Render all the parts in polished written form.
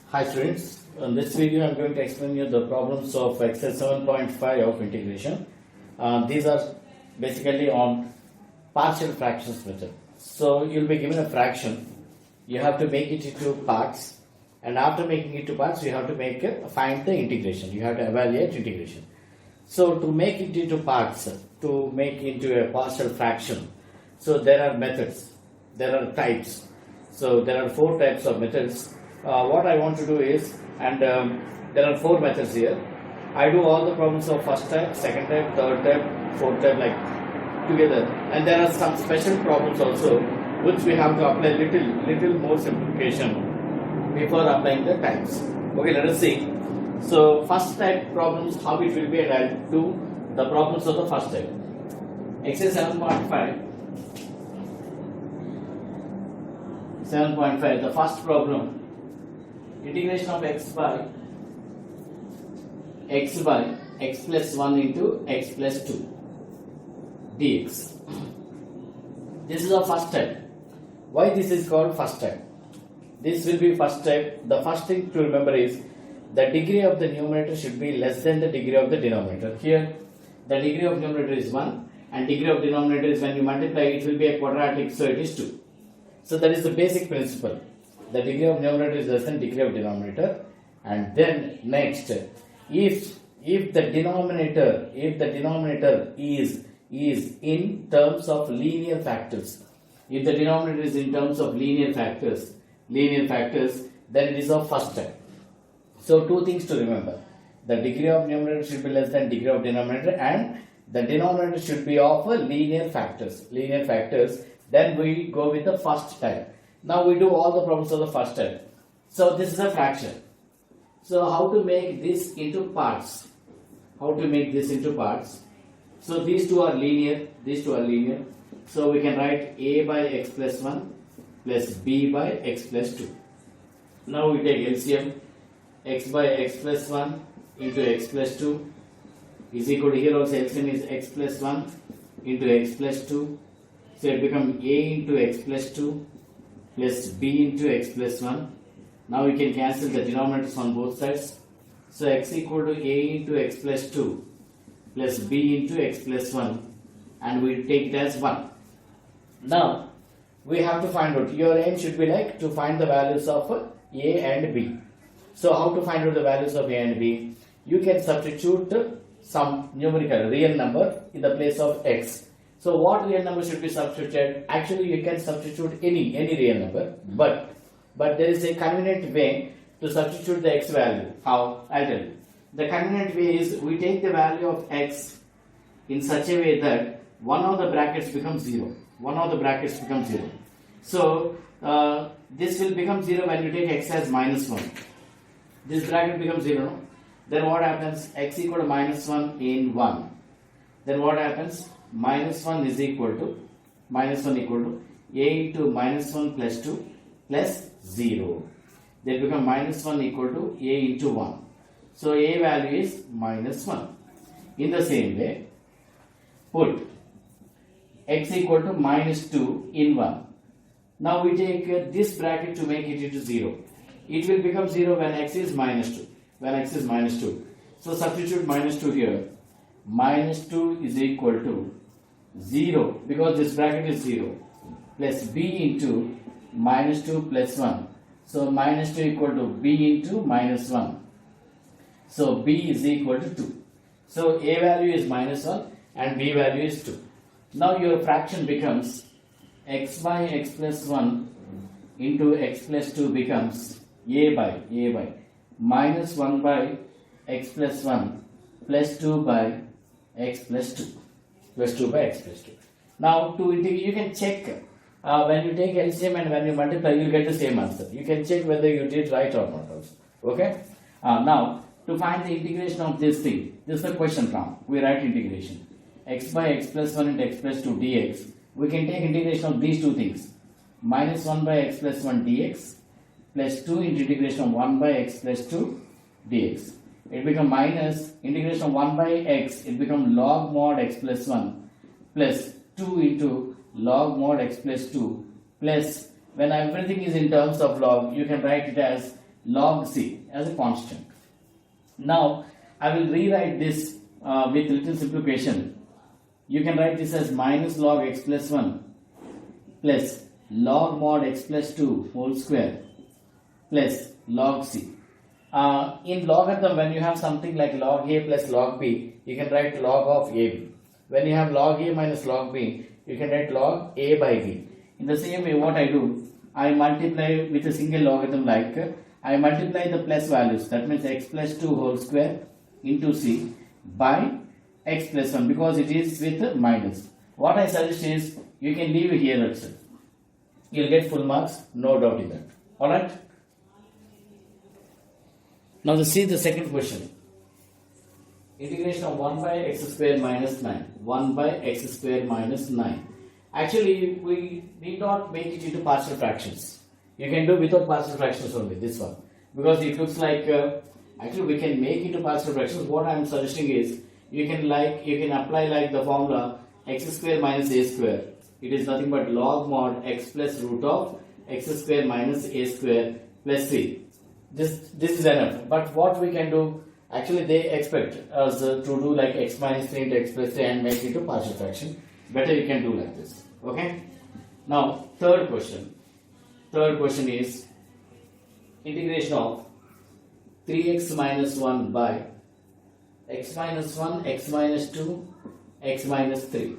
Hi students, in this video I am going to explain you the problems of exercise 7.5 of integration. These are basically on partial fractions method. So you will be given a fraction, you have to make it into parts, and after making it to parts you have to find the integration, you have to evaluate integration. So to make it into parts, to make into a partial fraction, so there are methods, there are types. So there are 4 types of methods. What I want to do is, there are 4 methods here. I do all the problems of first type, second type, third type, fourth type, like together. And there are some special problems also, which we have to apply little more simplification before applying the types. Okay, let us see. So first type problems, how it will be, and I'll do the problems of the first type. Exercise 7.5. 7.5, the first problem, integration of x by x plus 1 into x plus 2 dx. This is our first type. Why this is called first type? This will be first type. The first thing to remember is the degree of the numerator should be less than the degree of the denominator. Here the degree of numerator is 1 and degree of denominator is, when you multiply it will be a quadratic, so it is 2. So that is the basic principle. The degree of numerator is less than degree of denominator. And then next, if the denominator is in terms of linear factors, if the denominator is in terms of linear factors, then it is of first type. So 2 things to remember: the degree of numerator should be less than degree of denominator, and the denominator should be of linear factors. Then we go with the first type. Now we do all the problems of the first type. So this is a fraction. So how to make this into parts? So these two are linear. So we can write a by x plus 1 plus b by x plus 2. Now we take LCM. X by x plus 1 into x plus 2 is equal to, here also LCM is x plus 1 into x plus 2. So it becomes a into x plus 2 plus b into x plus 1. Now we can cancel the denominators on both sides. So x equal to a into x plus 2 plus b into x plus 1, and we take it as 1. Now we have to find out, your aim should be like to find the values of a and b. So how to find out the values of a and b? You can substitute some numerical real number in the place of x. So what real number should be substituted? Actually you can substitute any real number, but there is a convenient way to substitute the x value. How? I'll tell you. The convenient way is, we take the value of x in such a way that one of the brackets becomes 0. So this will become 0 when you take x as minus 1. This bracket becomes 0. No? Then what happens? X equal to minus 1 in 1. Then what happens? Minus 1 equal to a into minus 1 plus 2 plus 0. They become minus 1 equal to a into 1. So a value is minus 1. In the same way, put x equal to minus 2 in 1. Now we take this bracket to make it into 0. It will become 0 when x is minus 2. So substitute minus 2 here. Minus 2 is equal to 0, because this bracket is 0, plus b into minus 2 plus 1. So minus 2 equal to b into minus 1. So b is equal to 2. So a value is minus 1 and b value is 2. Now your fraction becomes x by x plus 1 into x plus 2 becomes a by minus 1 by x plus 1 plus 2 by x plus 2. Now to integrate, you can check when you take LCM and when you multiply, you will get the same answer. You can check whether you did right or not also. Okay. Now to find the integration of this thing, this is the question form. We write integration x by x plus 1 into x plus 2 dx. We can take integration of these two things, minus 1 by x plus 1 dx plus 2 into integration of 1 by x plus 2 dx. It becomes minus integration of 1 by x, it becomes log mod x plus 1 plus 2 into log mod x plus 2 plus, when everything is in terms of log, you can write it as log c as a constant. Now I will rewrite this with little simplification. You can write this as minus log x plus 1 plus log mod x plus 2 whole square plus log c. In logarithm, when you have something like log a plus log b, you can write log of ab. When you have log a minus log b, you can write log a by b. In the same way, what I do, I multiply with a single logarithm, like I multiply the plus values, that means x plus 2 whole square into c by x plus 1, because it is with minus. What I suggest is you can leave it here also. You will get full marks, no doubt in that. Alright? Now see the second question. Integration of 1 by x square minus 9. 1 by x square minus 9. Actually, we need not make it into partial fractions. You can do without partial fractions only, this one. Because it looks like, actually we can make it into partial fractions. What I am suggesting is, you can apply like the formula x square minus a square. It is nothing but log mod x plus root of x square minus a square plus c. This is enough. But what we can do, actually they expect us to do like x minus 3 into x plus 3 and make it into partial fraction. Better you can do like this. Okay. Now third question. Third question is integration of 3x minus 1 by x minus 1, x minus 2, x minus 3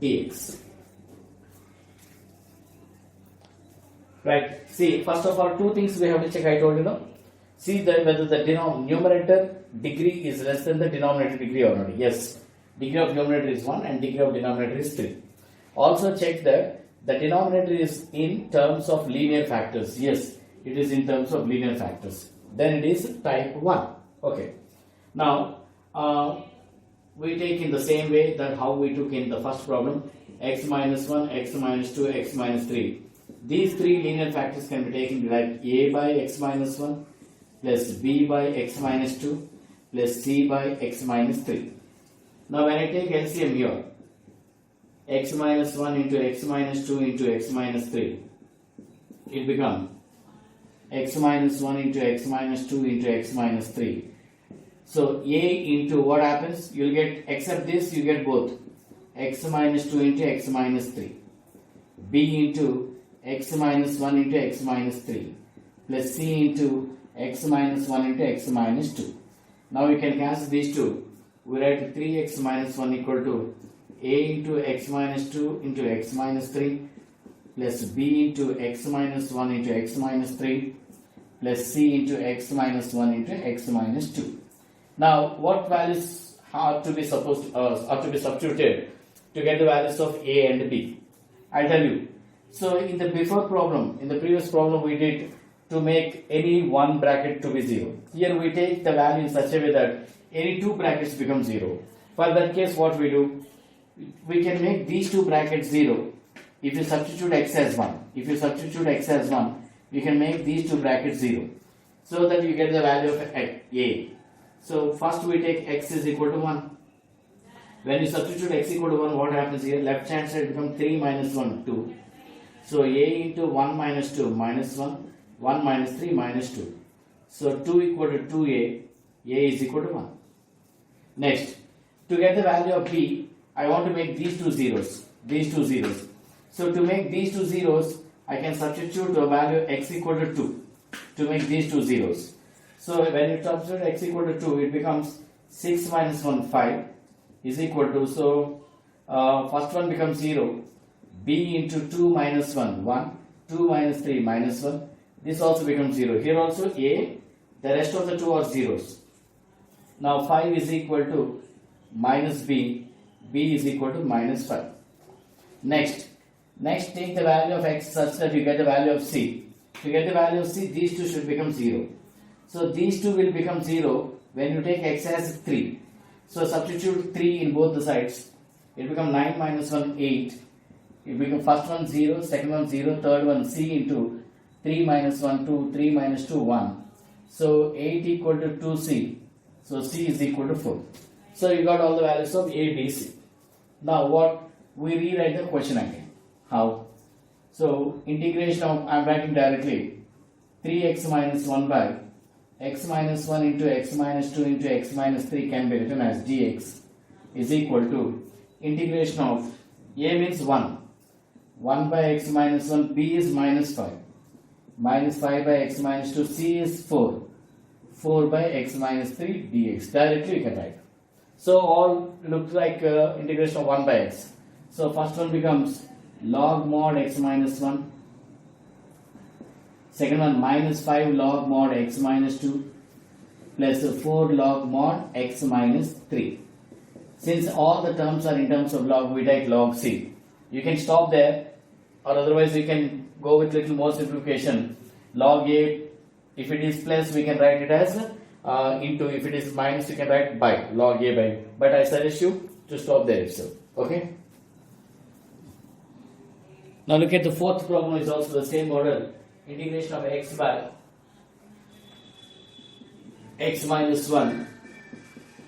dx. Right. See, first of all, two things we have to check. I told you, no. See whether the numerator degree is less than the denominator degree or not. Yes. Degree of numerator is 1 and degree of denominator is 3. Also check that the denominator is in terms of linear factors. Yes, it is in terms of linear factors. Then it is type 1. Okay. Now, we take in the same way that how we took in the first problem, x minus 1, x minus 2, x minus 3. These three linear factors can be taken like a by x minus 1 plus b by x minus 2 plus c by x minus 3. Now when I take LCM here, x minus 1 into x minus 2 into x minus 3, it becomes x minus 1 into x minus 2 into x minus 3. So a into what happens? You will get, except this, you get both x minus 2 into x minus 3, b into x minus 1 into x minus 3 plus c into x minus 1 into x minus 2. Now you can cancel these two. We write 3x minus 1 equal to a into x minus 2 into x minus 3 plus b into x minus 1 into x minus 3 plus c into x minus 1 into x minus 2. Now what values are to be substituted to get the values of a and b? I'll tell you. So in the previous problem we did to make any one bracket to be 0. Here we take the value in such a way that any two brackets become 0. For that case, what we do? We can make these two brackets 0 if you substitute x as 1. If you substitute x as 1, we can make these two brackets 0. So that you get the value of a. So first we take x is equal to 1. When you substitute x equal to 1, what happens here? Left hand side becomes 3 minus 1, 2. So a into 1 minus 2 minus 1, 1 minus 3 minus 2. So 2 equal to 2a, a is equal to 1. Next, to get the value of b, I want to make these two zeros. So to make these two zeros, I can substitute a value x equal to 2 to make these two zeros. So when you substitute x equal to 2, it becomes 6 minus 1, 5 is equal to, so first one becomes 0, b into 2 minus 1, 1, 2 minus 3 minus 1, this also becomes 0. Here also a, the rest of the two are zeros. Now 5 is equal to minus b, b is equal to minus 5. Next take the value of x such that you get the value of c. To get the value of c, these two should become 0. So these two will become 0 when you take x as 3. So substitute 3 in both the sides. It becomes 9 minus 1, 8. It becomes first one 0, second one 0, third one c into 3 minus 1, 2, 3 minus 2, 1. So 8 equal to 2c. So c is equal to 4. So you got all the values of a, b, c. Now what? We rewrite the question again. How? So integration of, I am writing directly, 3x minus 1 by x minus 1 into x minus 2 into x minus 3 can be written as dx is equal to integration of a means 1 by x minus 1, b is minus 5 by x minus 2, c is 4 by x minus 3 dx. Directly we can write. So all looks like integration of 1 by x. So first one becomes log mod x minus 1. Second one minus 5 log mod x minus 2 plus 4 log mod x minus 3. Since all the terms are in terms of log, we take log c. You can stop there, or otherwise you can go with little more simplification. Log a, if it is plus, we can write it as into, if it is minus, you can write by, log a by. But I suggest you to stop there itself. Okay? Now look at the fourth problem, is also the same model. Integration of x by x minus 1,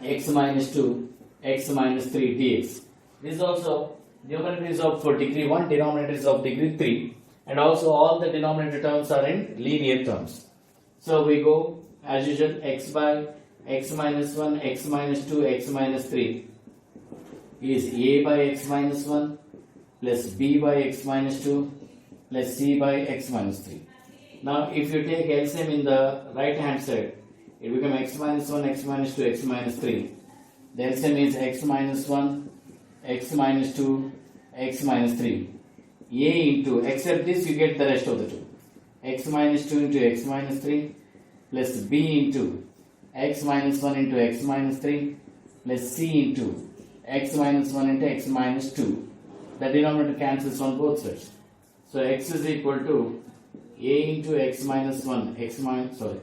x minus 2, x minus 3 dx. This is also, numerator is of for degree 1, denominator is of degree 3, and also all the denominator terms are in linear terms. So we go as usual, x by x minus 1, x minus 2, x minus 3 is a by x minus 1 plus b by x minus 2 plus c by x minus 3. Now if you take LCM in the right hand side, it becomes x minus 1, x minus 2, x minus 3. The LCM is x minus 1, x minus 2, x minus 3. A into, except this you get the rest of the two. X minus 2 into x minus 3 plus b into x minus 1 into x minus 3 plus c into x minus 1 into x minus 2. The denominator cancels on both sides. So x is equal to a into x minus 1, x minus 2,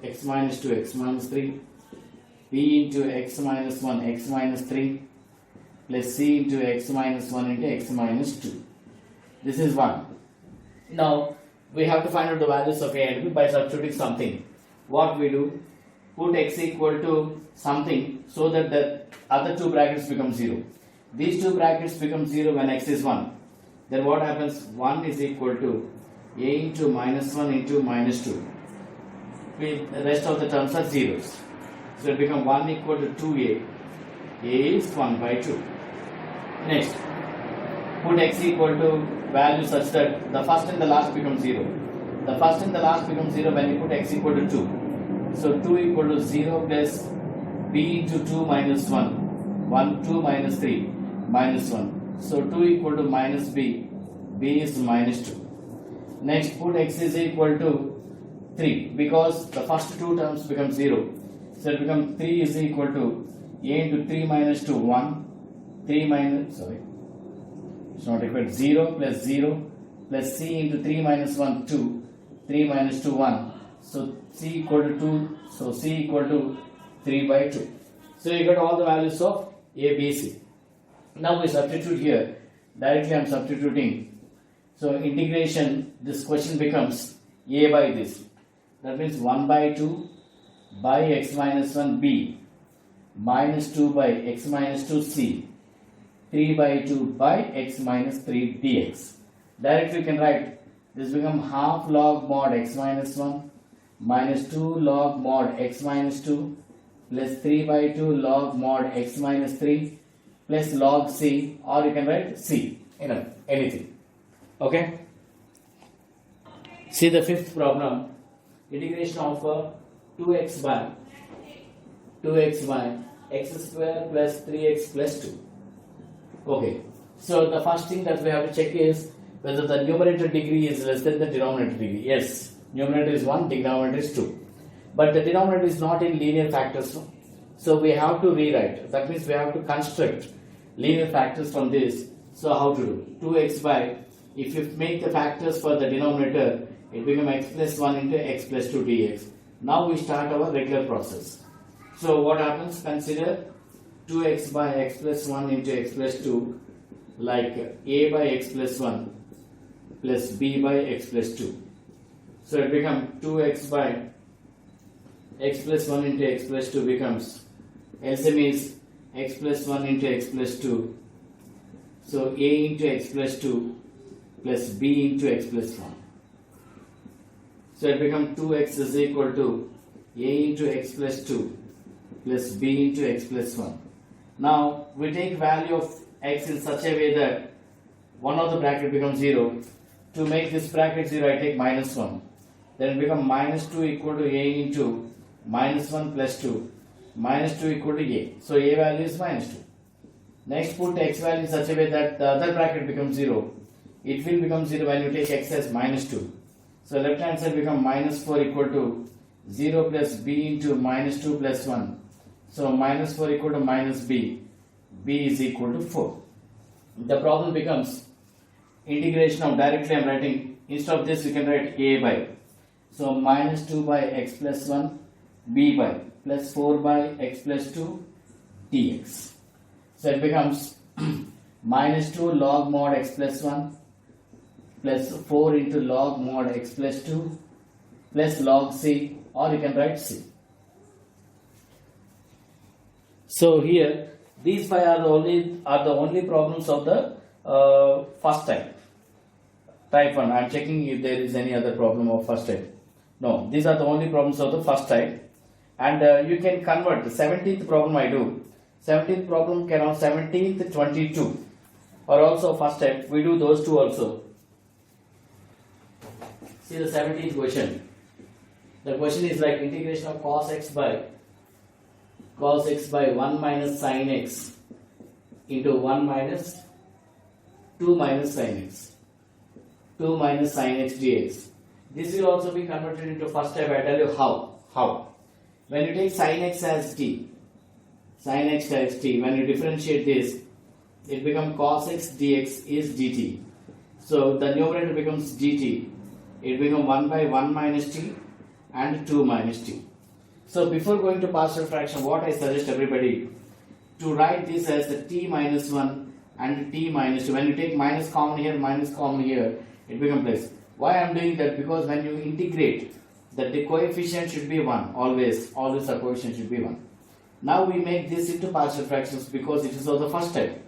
x minus 3, b into x minus 1, x minus 3 plus c into x minus 1 into x minus 2. This is 1. Now we have to find out the values of a and b by substituting something. What we do? Put x equal to something so that the other two brackets become 0. These two brackets become 0 when x is 1. Then what happens? 1 is equal to a into minus 1 into minus 2. The rest of the terms are zeros. So it becomes 1 equal to 2a. A is 1 by 2. Next, put x equal to value such that the first and the last become 0. The first and the last become 0 when you put x equal to 2. So 2 equal to 0 plus b into 2 minus 1. 2 minus 3 minus 1. So 2 equal to minus b. B is minus 2. Next, put x is equal to 3 because the first two terms become 0. So it becomes 3 is equal to a into 3 minus 2, 1. 3 minus, it's not equal to 0 plus 0 plus c into 3 minus 1, 2. 3 minus 2, 1. So c equal to 2. So c equal to 3 by 2. So you got all the values of a, b, c. Now we substitute here. Directly I am substituting. So integration, this question becomes a by this. That means 1 by 2 by x minus 1 b minus 2 by x minus 2 c 3 by 2 by x minus 3 dx. Directly you can write this become half log mod x minus 1 minus 2 log mod x minus 2 plus 3 by 2 log mod x minus 3 plus log c, or you can write c, anything. Okay? See the fifth problem. Integration of 2x by x square plus 3x plus 2. Okay. So the first thing that we have to check is whether the numerator degree is less than the denominator degree. Yes, numerator is 1, denominator is 2. But the denominator is not in linear factors. So we have to rewrite. That means we have to construct linear factors from this. So how to do? 2x by, if you make the factors for the denominator, it becomes x plus 1 into x plus 2 dx. Now we start our regular process. So what happens? Consider 2x by x plus 1 into x plus 2 like a by x plus 1 plus b by x plus 2. So it becomes 2x by x plus 1 into x plus 2 becomes LCM is x plus 1 into x plus 2. So a into x plus 2 plus b into x plus 1. So it becomes 2x is equal to a into x plus 2 plus b into x plus 1. Now we take value of x in such a way that one of the bracket becomes 0. To make this bracket 0, I take minus 1. Then it becomes minus 2 equal to a into minus 1 plus 2. Minus 2 equal to a. So a value is minus 2. Next, put x value in such a way that the other bracket becomes 0. It will become 0 when you take x as minus 2. So left hand side becomes minus 4 equal to 0 plus b into minus 2 plus 1. So minus 4 equal to minus b. B is equal to 4. The problem becomes integration of directly I am writing, instead of this we can write a by. So minus 2 by x plus 1 b by plus 4 by x plus 2 dx. So it becomes minus 2 log mod x plus 1 plus 4 into log mod x plus 2 plus log c, or you can write c. So here these five are the only problems of the first type. Type 1. I am checking if there is any other problem of first type. No, these are the only problems of the first type. And you can convert the 17th problem I do. 17th problem can on 17th 22 or also first type. We do those two also. See the 17th question. The question is like integration of cos x by 1 minus sin x into 1 minus 2 minus sin x. 2 minus sin x dx. This will also be converted into first type. I tell you how. When you take sin x as t, when you differentiate this, it becomes cos x dx is dt. So the numerator becomes dt. It becomes 1 by 1 minus t and 2 minus t. So before going to partial fraction, what I suggest everybody to write this as the t minus 1 and t minus 2. When you take minus common here, it becomes plus. Why I am doing that? Because when you integrate, the coefficient should be 1. Always the coefficient should be 1. Now we make this into partial fractions because it is of the first type.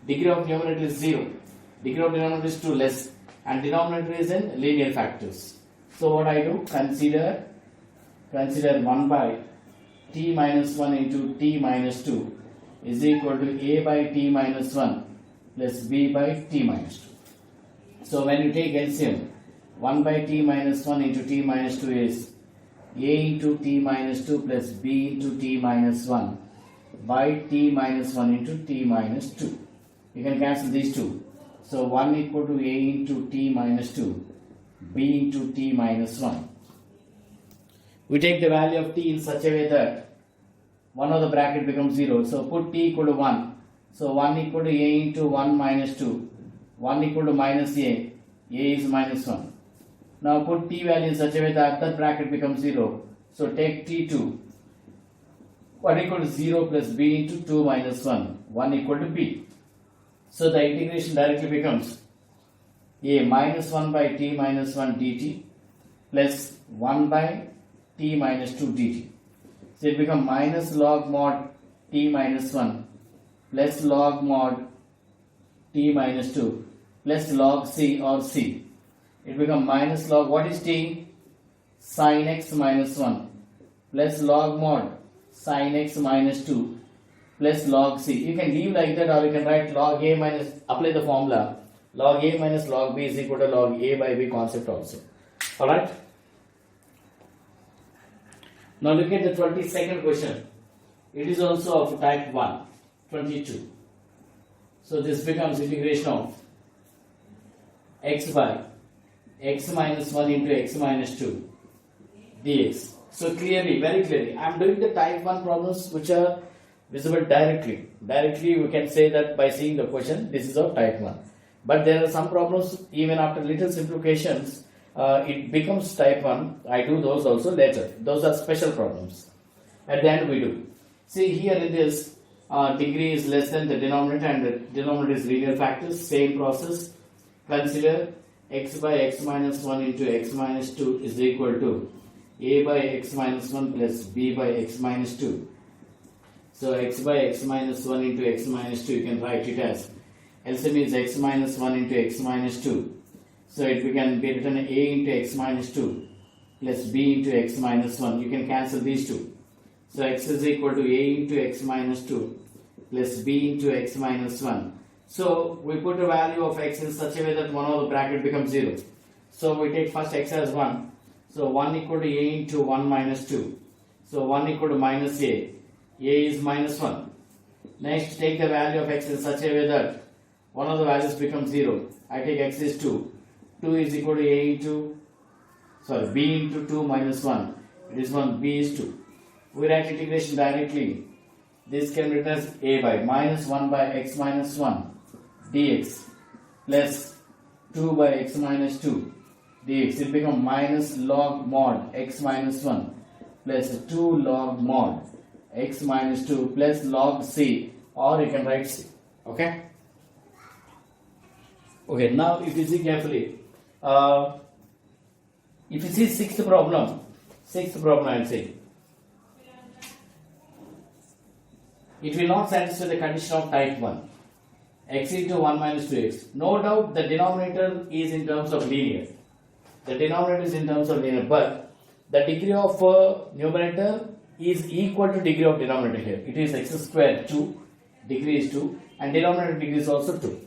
Degree of numerator is 0. Degree of denominator is 2 less. And denominator is in linear factors. So what I do? Consider 1 by t minus 1 into t minus 2 is equal to a by t minus 1 plus b by t minus 2. So when you take LCM, 1 by t minus 1 into t minus 2 is a into t minus 2 plus b into t minus 1 by t minus 1 into t minus 2. You can cancel these two. So 1 equal to a into t minus 2, b into t minus 1. We take the value of t in such a way that one of the bracket becomes 0. So put t equal to 1. So 1 equal to a into 1 minus 2. 1 equal to minus a is minus 1. Now put t value in such a way that that bracket becomes 0. So take t2. 1 equal to 0 plus b into 2 minus 1. 1 equal to b. So the integration directly becomes a minus 1 by t minus 1 dt plus 1 by t minus 2 dt. So it becomes minus log mod t minus 1 plus log mod t minus 2 plus log c or c. It becomes minus log, what is t? Sin x minus 1 plus log mod sin x minus 2 plus log c. You can leave like that or you can write log a minus, apply the formula. Log a minus log b is equal to log a by b concept also. Alright. Now look at the 22nd question. It is also of type 1, 22. So this becomes integration of x by x minus 1 into x minus 2 dx. So clearly, very clearly, I am doing the type 1 problems which are visible directly. Directly we can say that by seeing the question, this is of type 1. But there are some problems, even after little simplifications, it becomes type 1. I do those also later. Those are special problems. At the end we do. See here in this, degree is less than the denominator and the denominator is linear factors. Same process. Consider x by x minus 1 into x minus 2 is equal to a by x minus 1 plus b by x minus 2. So x by x minus 1 into x minus 2, you can write it as LCM is x minus 1 into x minus 2. So it can be written a into x minus 2 plus b into x minus 1. You can cancel these two. So x is equal to a into x minus 2 plus b into x minus 1. So we put a value of x in such a way that one of the bracket becomes 0. So we take first x as 1. So 1 equal to a into 1 minus 2. So 1 equal to minus a. A is minus 1. Next, take the value of x in such a way that one of the values becomes 0. I take x is 2. 2 is equal to a into, b into 2 minus 1. It is 1, b is 2. We write integration directly. This can be written as a by minus 1 by x minus 1 dx plus 2 by x minus 2 dx. It becomes minus log mod x minus 1 plus 2 log mod x minus 2 plus log c, or you can write c. Okay? Okay, now if you see carefully, if you see sixth problem I will say, it will not satisfy the condition of type 1, x into 1 minus 2x. No doubt the denominator is in terms of linear. The denominator is in terms of linear, but the degree of numerator is equal to degree of denominator here. It is x squared 2, degree is 2, and denominator degree is also 2.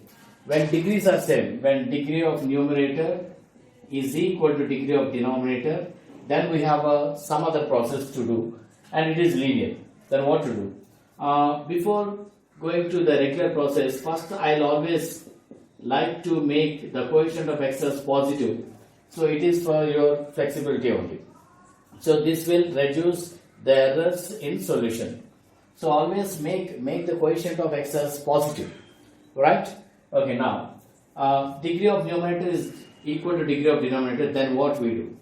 When degrees are same, when degree of numerator is equal to degree of denominator, then we have some other process to do, and it is linear. Then what to do? Before going to the regular process, first I'll always like to make the coefficient of x as positive. So it is for your flexibility only. So this will reduce the errors in solution. So always make the coefficient of x as positive. Right? Okay, now degree of numerator is equal to degree of denominator. Then what we do?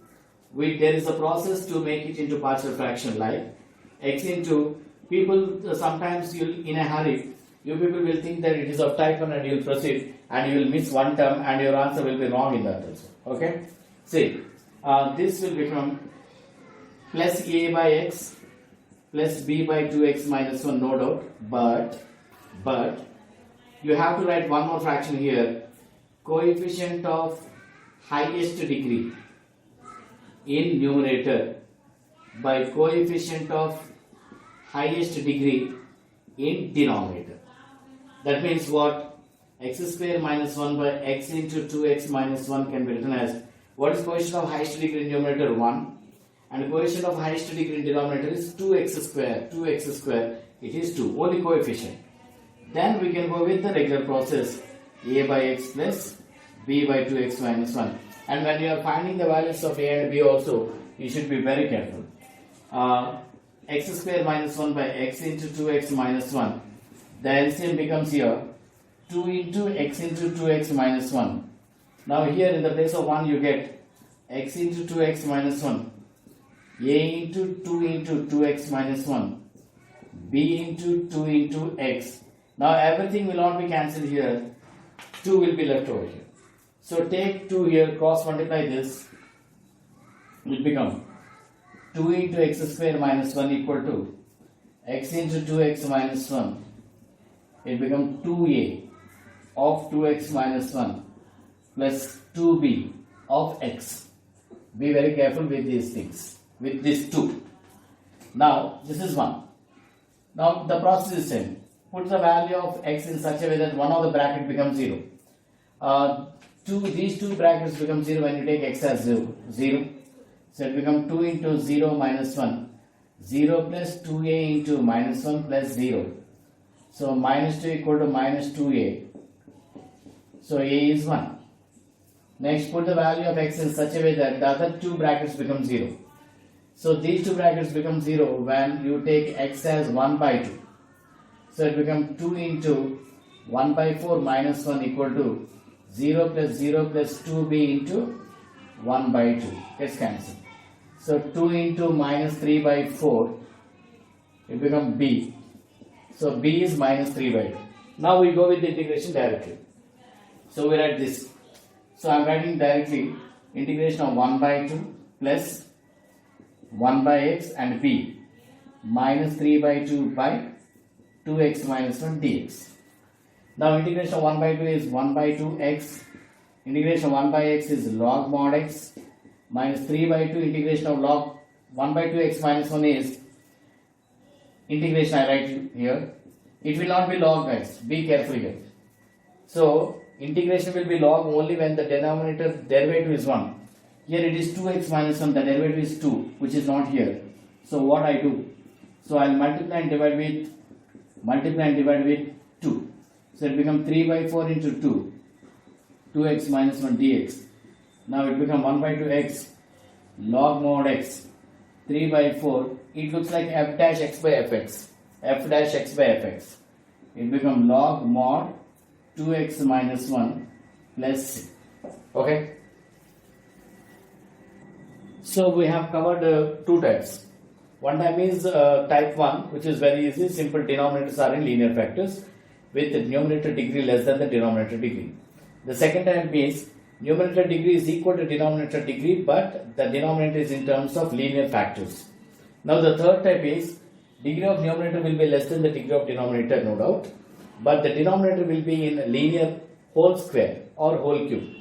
There is a process to make it into partial fraction, like x into, people sometimes in a hurry, you people will think that it is of type 1 and you will proceed and you will miss one term and your answer will be wrong in that also. Okay? See, this will become plus a by x plus b by 2x minus 1, no doubt, but you have to write one more fraction here, coefficient of highest degree in numerator by coefficient of highest degree in denominator. That means what? X square minus 1 by x into 2x minus 1 can be written as, what is coefficient of highest degree in numerator? 1, and coefficient of highest degree in denominator is 2x square, it is 2, only coefficient. Then we can go with the regular process, a by x plus b by 2x minus 1. And when you are finding the values of a and b also, you should be very careful. X square minus 1 by x into 2x minus 1. The LCM becomes here 2 into x into 2x minus 1. Now here in the place of 1 you get x into 2x minus 1, a into 2 into 2x minus 1, b into 2 into x. Now everything will not be cancelled here, 2 will be left over here. So take 2 here, cross multiply this, it will become 2 into x square minus 1 equal to x into 2x minus 1. It becomes 2a of 2x minus 1 plus 2b of x. Be very careful with these things, with this 2. Now this is 1. Now the process is same. Put the value of x in such a way that one of the bracket becomes 0. These two brackets become 0 when you take x as 0. So it becomes 2 into 0 minus 1. 0 plus 2a into minus 1 plus 0. So minus 2 equal to minus 2a. So a is 1. Next, put the value of x in such a way that the other two brackets become 0. So these two brackets become 0 when you take x as 1 by 2. So it becomes 2 into 1 by 4 minus 1 equal to 0 plus 2b into 1 by 2. Gets cancelled. So 2 into minus 3 by 4, it becomes b. So b is minus 3 by 2. Now we go with the integration directly. So we write this. So I am writing directly integration of 1 by 2 plus 1 by x and b minus 3 by 2 by 2x minus 1 dx. Now integration of 1 by 2 is 1 by 2 x. Integration of 1 by x is log mod x minus 3 by 2 integration of log 1 by 2 x minus 1 is integration I write here. It will not be log x. Be careful here. So integration will be log only when the denominator derivative is 1. Here it is 2x minus 1, the derivative is 2, which is not here. So what I do? So I will multiply and divide with 2. So it becomes 3 by 4 into 2, 2x minus 1 dx. Now it becomes 1 by 2x log mod x, 3 by 4. It looks like f dash x by fx, f dash x by fx. It becomes log mod 2x minus 1 plus c. Okay. So we have covered two types. One type is type 1, which is very easy. Simple denominators are in linear factors with the numerator degree less than the denominator degree. The second type is numerator degree is equal to denominator degree, but the denominator is in terms of linear factors. Now the third type is degree of numerator will be less than the degree of denominator, no doubt, but the denominator will be in linear whole square or whole cube.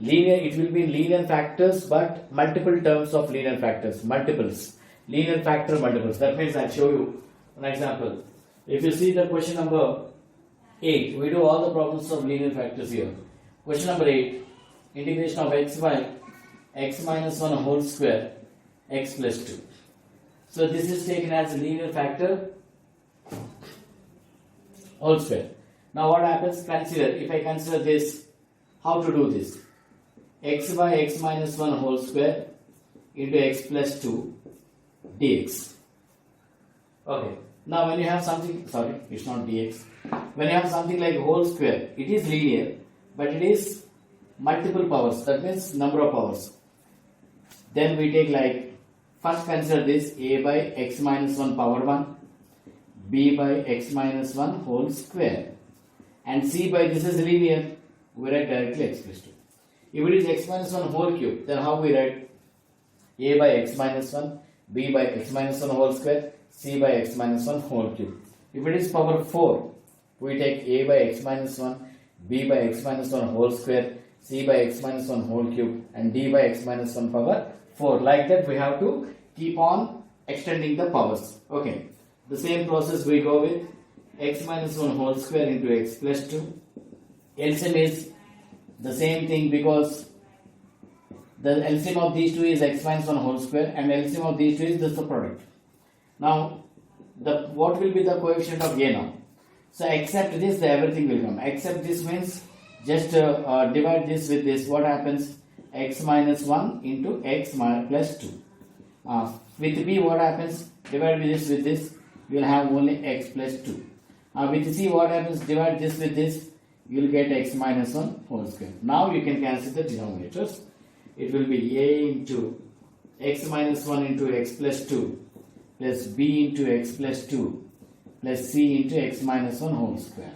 Linear, it will be linear factors, but multiple terms of linear factors, multiples, linear factor multiples. That means I'll show you an example. If you see the question number 8, we do all the problems of linear factors here. Question number 8, integration of x by x minus 1 whole square x plus 2. So this is taken as a linear factor whole square. Now what happens? Consider, if I consider this, how to do this? X by x minus 1 whole square into x plus 2 dx. Okay. Now when you have something, sorry, it's not dx. When you have something like whole square, it is linear, but it is multiple powers. That means number of powers. Then we take like, first consider this a by x minus 1 power 1, b by x minus 1 whole square, and c by this is linear, we write directly x plus 2. If it is x minus 1 whole cube, then how we write? A by x minus 1, b by x minus 1 whole square, c by x minus 1 whole cube. If it is power 4, we take a by x minus 1, b by x minus 1 whole square, c by x minus 1 whole cube, and d by x minus 1 power 4. Like that we have to keep on extending the powers. Okay. The same process we go with x minus 1 whole square into x plus 2. LCM is the same thing because the LCM of these two is x minus 1 whole square and LCM of these two is the product. Now, what will be the coefficient of A now? So, except this, everything will come. Except this means just divide this with this. What happens? X minus 1 into x plus 2. With B, what happens? Divide this with this. You will have only x plus 2. With C, what happens? Divide this with this. You will get x minus 1 whole square. Now you can cancel the denominators. It will be a into x minus 1 into x plus 2 plus b into x plus 2 plus c into x minus 1 whole square.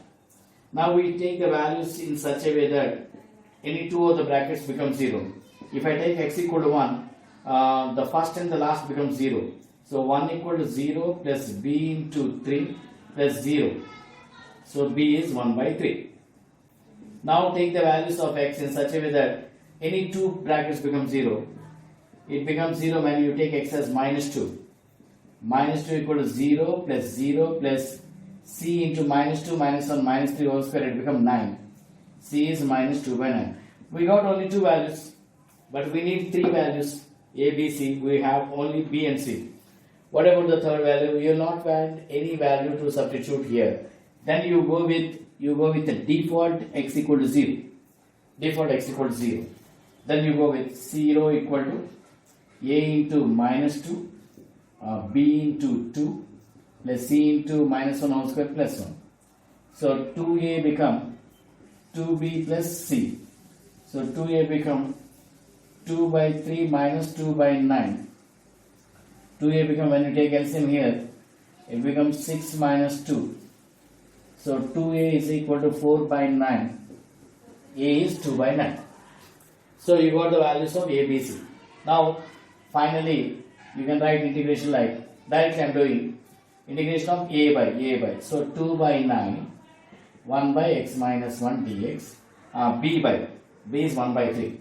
Now we take the values in such a way that any two of the brackets become 0. If I take x equal to 1, the first and the last becomes 0. So 1 equal to 0 plus b into 3 plus 0. So b is 1 by 3. Now take the values of x in such a way that any two brackets become 0. It becomes 0 when you take x as minus 2. Minus 2 equal to 0 plus c into minus 2 minus 1 minus 3 whole square, it becomes 9. C is minus 2 by 9. We got only two values, but we need three values a, b, c. We have only b and c. What about the third value? You will not find any value to substitute here. Then you go with the default x equal to 0. Default x equal to 0. Then you go with 0 equal to a into minus 2, b into 2 plus c into minus 1 whole square plus 1. So 2a become 2b plus c. So 2a become 2 by 3 minus 2 by 9. 2a become, when you take LCM here, it becomes 6 minus 2. So 2a is equal to 4 by 9. A is 2 by 9. So you got the values of a, b, c. Now finally you can write integration like, directly I am doing integration of a by. So 2 by 9, 1 by x minus 1 dx, b is 1 by 3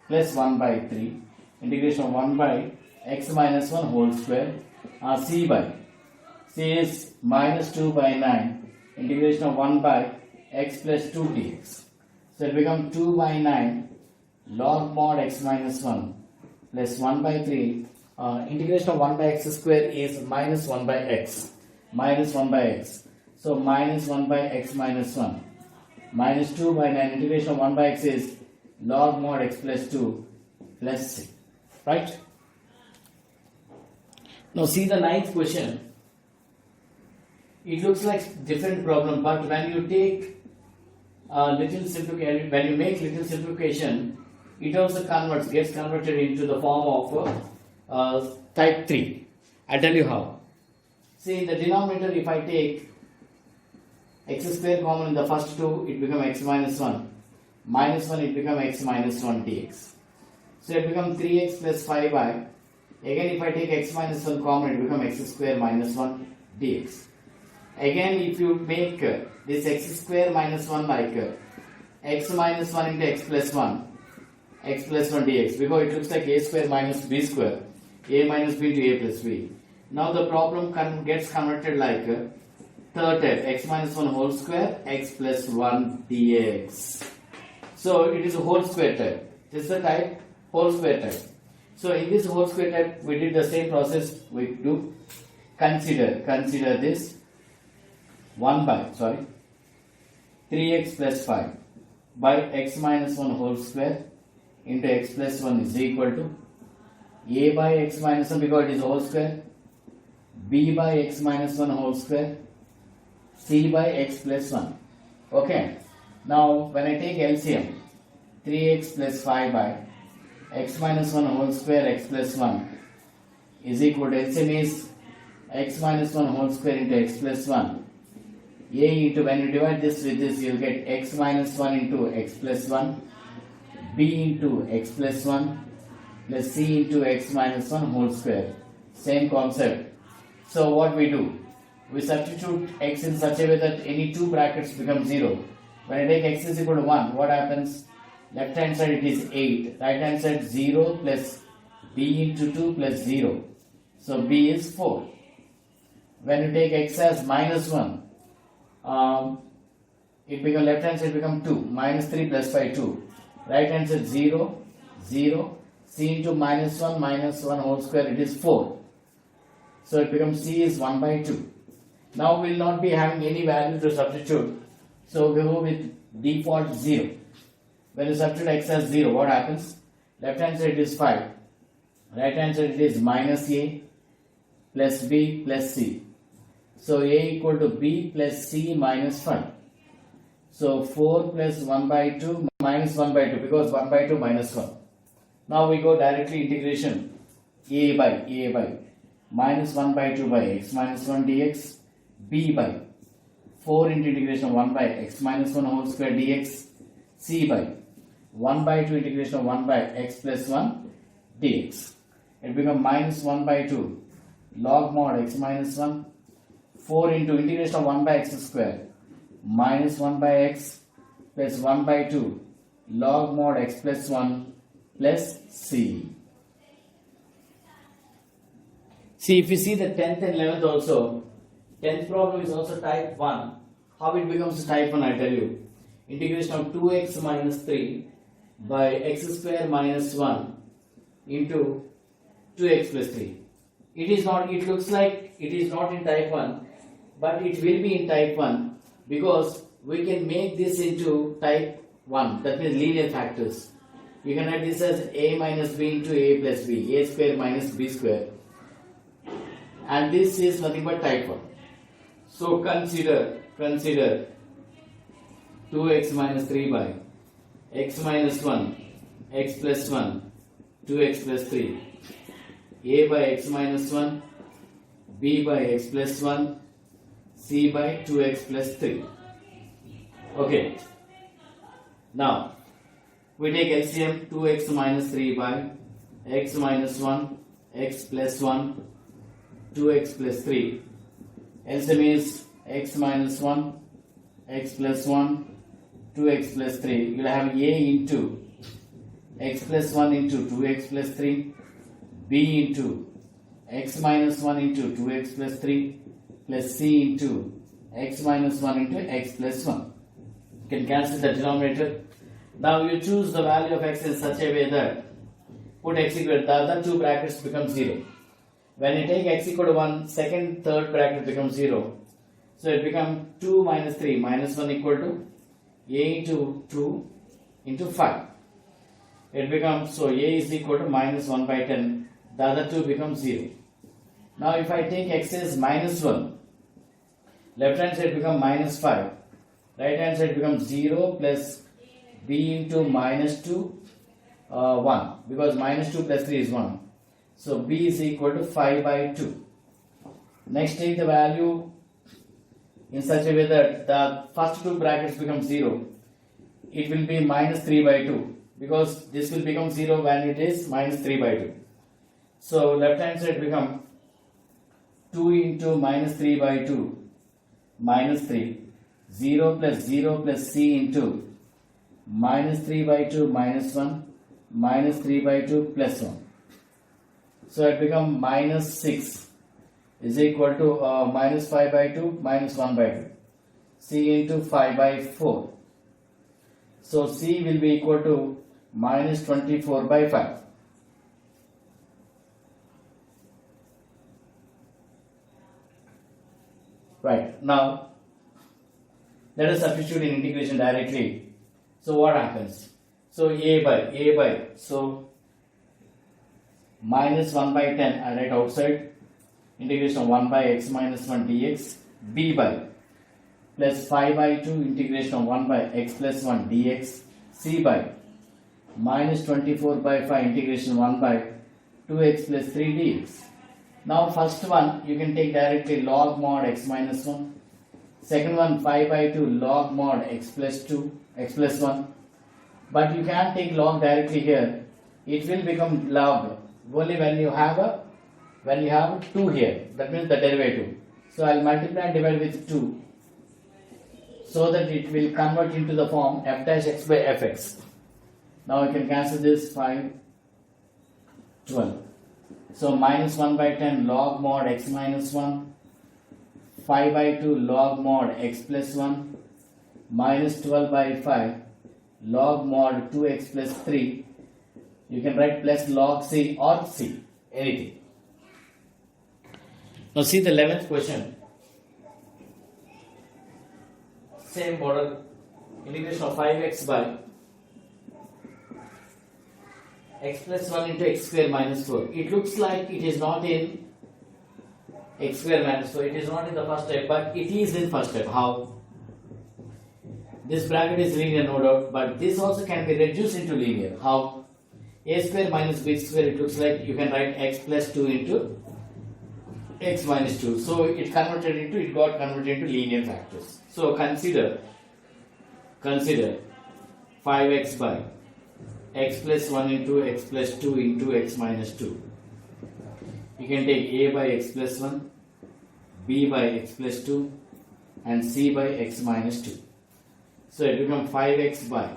plus 1 by 3 integration of 1 by x minus 1 whole square, C is minus 2 by 9, integration of 1 by x plus 2 dx. So it becomes 2 by 9 log mod x minus 1 plus 1 by 3. Integration of 1 by x square is minus 1 by x. Minus 1 by x. So minus 1 by x minus 1. Minus 2 by 9. Integration of 1 by x is log mod x plus 2 plus c. Right? Now see the ninth question. It looks like different problem, but when you take little simplification, when you make little simplification, it also gets converted into the form of type 3. I'll tell you how. See, in the denominator, if I take x square common in the first two, it becomes x minus 1. Minus 1, it becomes x minus 1 dx. So it becomes 3x plus 5y. Again, if I take x minus 1 common, it becomes x square minus 1 dx. Again, if you make this x square minus 1 like x minus 1 into x plus 1 dx, because it looks like a square minus b square, a minus b to a plus b. Now the problem gets converted like third type, x minus 1 whole square, x plus 1 dx. So it is a whole square type. This is the type whole square type. So in this whole square type, we did the same process. We do consider this 3x plus 5 by x minus 1 whole square into x plus 1 is equal to a by x minus 1, because it is whole square, b by x minus 1 whole square, c by x plus 1. Okay. Now when I take LCM, 3x plus 5 by x minus 1 whole square x plus 1 is equal to LCM is x minus 1 whole square into x plus 1. A into, when you divide this with this, you will get x minus 1 into x plus 1, b into x plus 1 plus c into x minus 1 whole square. Same concept. So what we do? We substitute x in such a way that any two brackets become 0. When I take x is equal to 1, what happens? Left hand side it is 8, right hand side 0 plus b into 2 plus 0. So b is 4. When you take x as minus 1, it becomes, left hand side become 2, minus 3 plus 5 2. Right hand side 0, 0, c into minus 1 whole square, it is 4. So it becomes c is 1 by 2. Now we will not be having any value to substitute. So we go with default 0. When you substitute x as 0, what happens? Left hand side is 5. Right hand side it is minus a plus b plus c. So a equal to b plus c minus 5. So 4 plus 1 by 2 minus 1 by 2, because 1 by 2 minus 1. Now we go directly integration a by minus 1 by 2 by x minus 1 dx, b by 4 into integration of 1 by x minus 1 whole square dx, c by 1 by 2 integration of 1 by x plus 1 dx. It becomes minus 1 by 2 log mod x minus 1, 4 into integration of 1 by x square minus 1 by x plus 1 by 2 log mod x plus 1 plus c. See, if you see the 10th and 11th also, 10th problem is also type 1. How it becomes type 1, I tell you. Integration of 2x minus 3 by x square minus 1 into 2x plus 3. It is not, it looks like it is not in type 1, but it will be in type 1 because we can make this into type 1, that means linear factors. You can write this as a minus b into a plus b, a square minus b square. And this is nothing but type 1. So consider 2x minus 3 by x minus 1, x plus 1, 2x plus 3, a by x minus 1, b by x plus 1, c by 2x plus 3. Okay. Now, we take LCM 2x minus 3 by x minus 1, x plus 1, 2x plus 3. LCM is x minus 1, x plus 1, 2x plus 3. You will have a into x plus 1 into 2x plus 3, b into x minus 1 into 2x plus 3 plus c into x minus 1 into x plus 1. You can cancel the denominator. Now you choose the value of x in such a way that put x equal to the other two brackets become 0. When you take x equal to 1, second, third bracket becomes 0. So it becomes 2 minus 3 minus 1 equal to a into 2 into 5. It becomes, so a is equal to minus 1 by 10. The other two becomes 0. Now if I take x as minus 1, left hand side becomes minus 5. Right hand side becomes 0 plus b into minus 2, 1. Because minus 2 plus 3 is 1. So b is equal to 5 by 2. Next take the value in such a way that the first two brackets become 0. It will be minus 3 by 2. Because this will become 0 when it is minus 3 by 2. So left hand side become 2 into minus 3 by 2 minus 3. 0 plus c into minus 3 by 2 minus 1 minus 3 by 2 plus 1. So it becomes minus 6 is equal to minus 5 by 2 minus 1 by 2. C into 5 by 4. So C will be equal to minus 24 by 5. Right, now let us substitute in integration directly. So what happens? So a by, so minus 1 by 10 I write outside, integration of 1 by x minus 1 dx, b by plus 5 by 2 integration of 1 by x plus 1 dx, c by minus 24 by 5 integration 1 by 2x plus 3 dx. Now first one you can take directly log mod x minus 1. Second one 5 by 2 log mod x plus 2, x plus 1. But you can't take log directly here. It will become log only when you have 2 here. That means the derivative. So I'll multiply and divide with 2 so that it will convert into the form f dash x by fx. Now I can cancel this 5, 12. So minus 1 by 10 log mod x minus 1, 5 by 2 log mod x plus 1, minus 12 by 5 log mod 2x plus 3. You can write plus log c or c, anything. Now see the 11th question. Same model, integration of 5x by x plus 1 into x square minus 4. It looks like it is not in x square minus 4. It is not in the first step, but it is in first step. How? This bracket is linear, no doubt, but this also can be reduced into linear. How? A square minus b square, it looks like you can write x plus 2 into x minus 2. So it got converted into linear factors. So consider 5x by x plus 1 into x plus 2 into x minus 2. You can take a by x plus 1, b by x plus 2 and c by x minus 2. So it becomes 5x by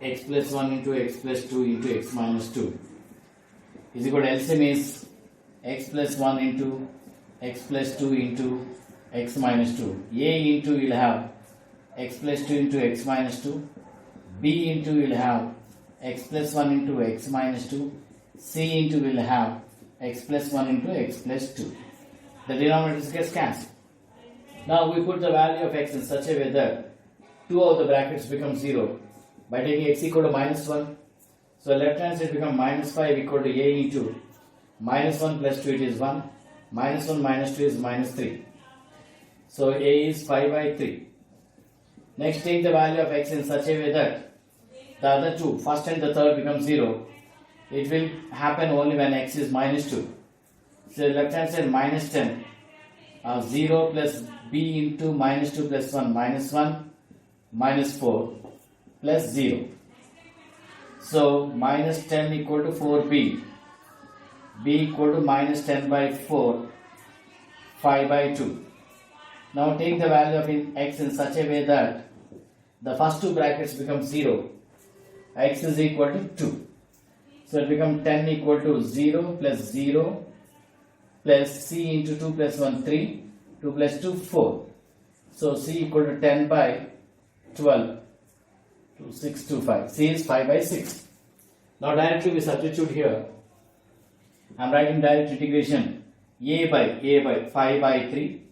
x plus 1 into x plus 2 into x minus 2 is equal to LCM is x plus 1 into x plus 2 into x minus 2. A into will have x plus 2 into x minus 2. B into will have x plus 1 into x minus 2. C into will have x plus 1 into x plus 2. The denominators gets cancelled. Now we put the value of x in such a way that two of the brackets become 0 by taking x equal to minus 1. So left hand side become minus 5 equal to a into minus 1 plus 2, it is 1. Minus 1 minus 2 is minus 3. So a is 5 by 3. Next take the value of x in such a way that the other two, first and the third, become 0. It will happen only when x is minus 2. So left hand side minus 10. 0 plus b into minus 2 plus 1 minus 4 plus 0. So minus 10 equal to 4b. b equal to minus 10 by 4, 5 by 2. Now take the value of x in such a way that the first two brackets become 0 x is equal to 2. So it becomes 10 equal to 0 plus 0 plus c into 2 plus 1 3, 2 plus 2 4. So c equal to 10 by 12 to 6 to 5. C is 5 by 6. Now directly we substitute here. I am writing direct integration a by 5 by 3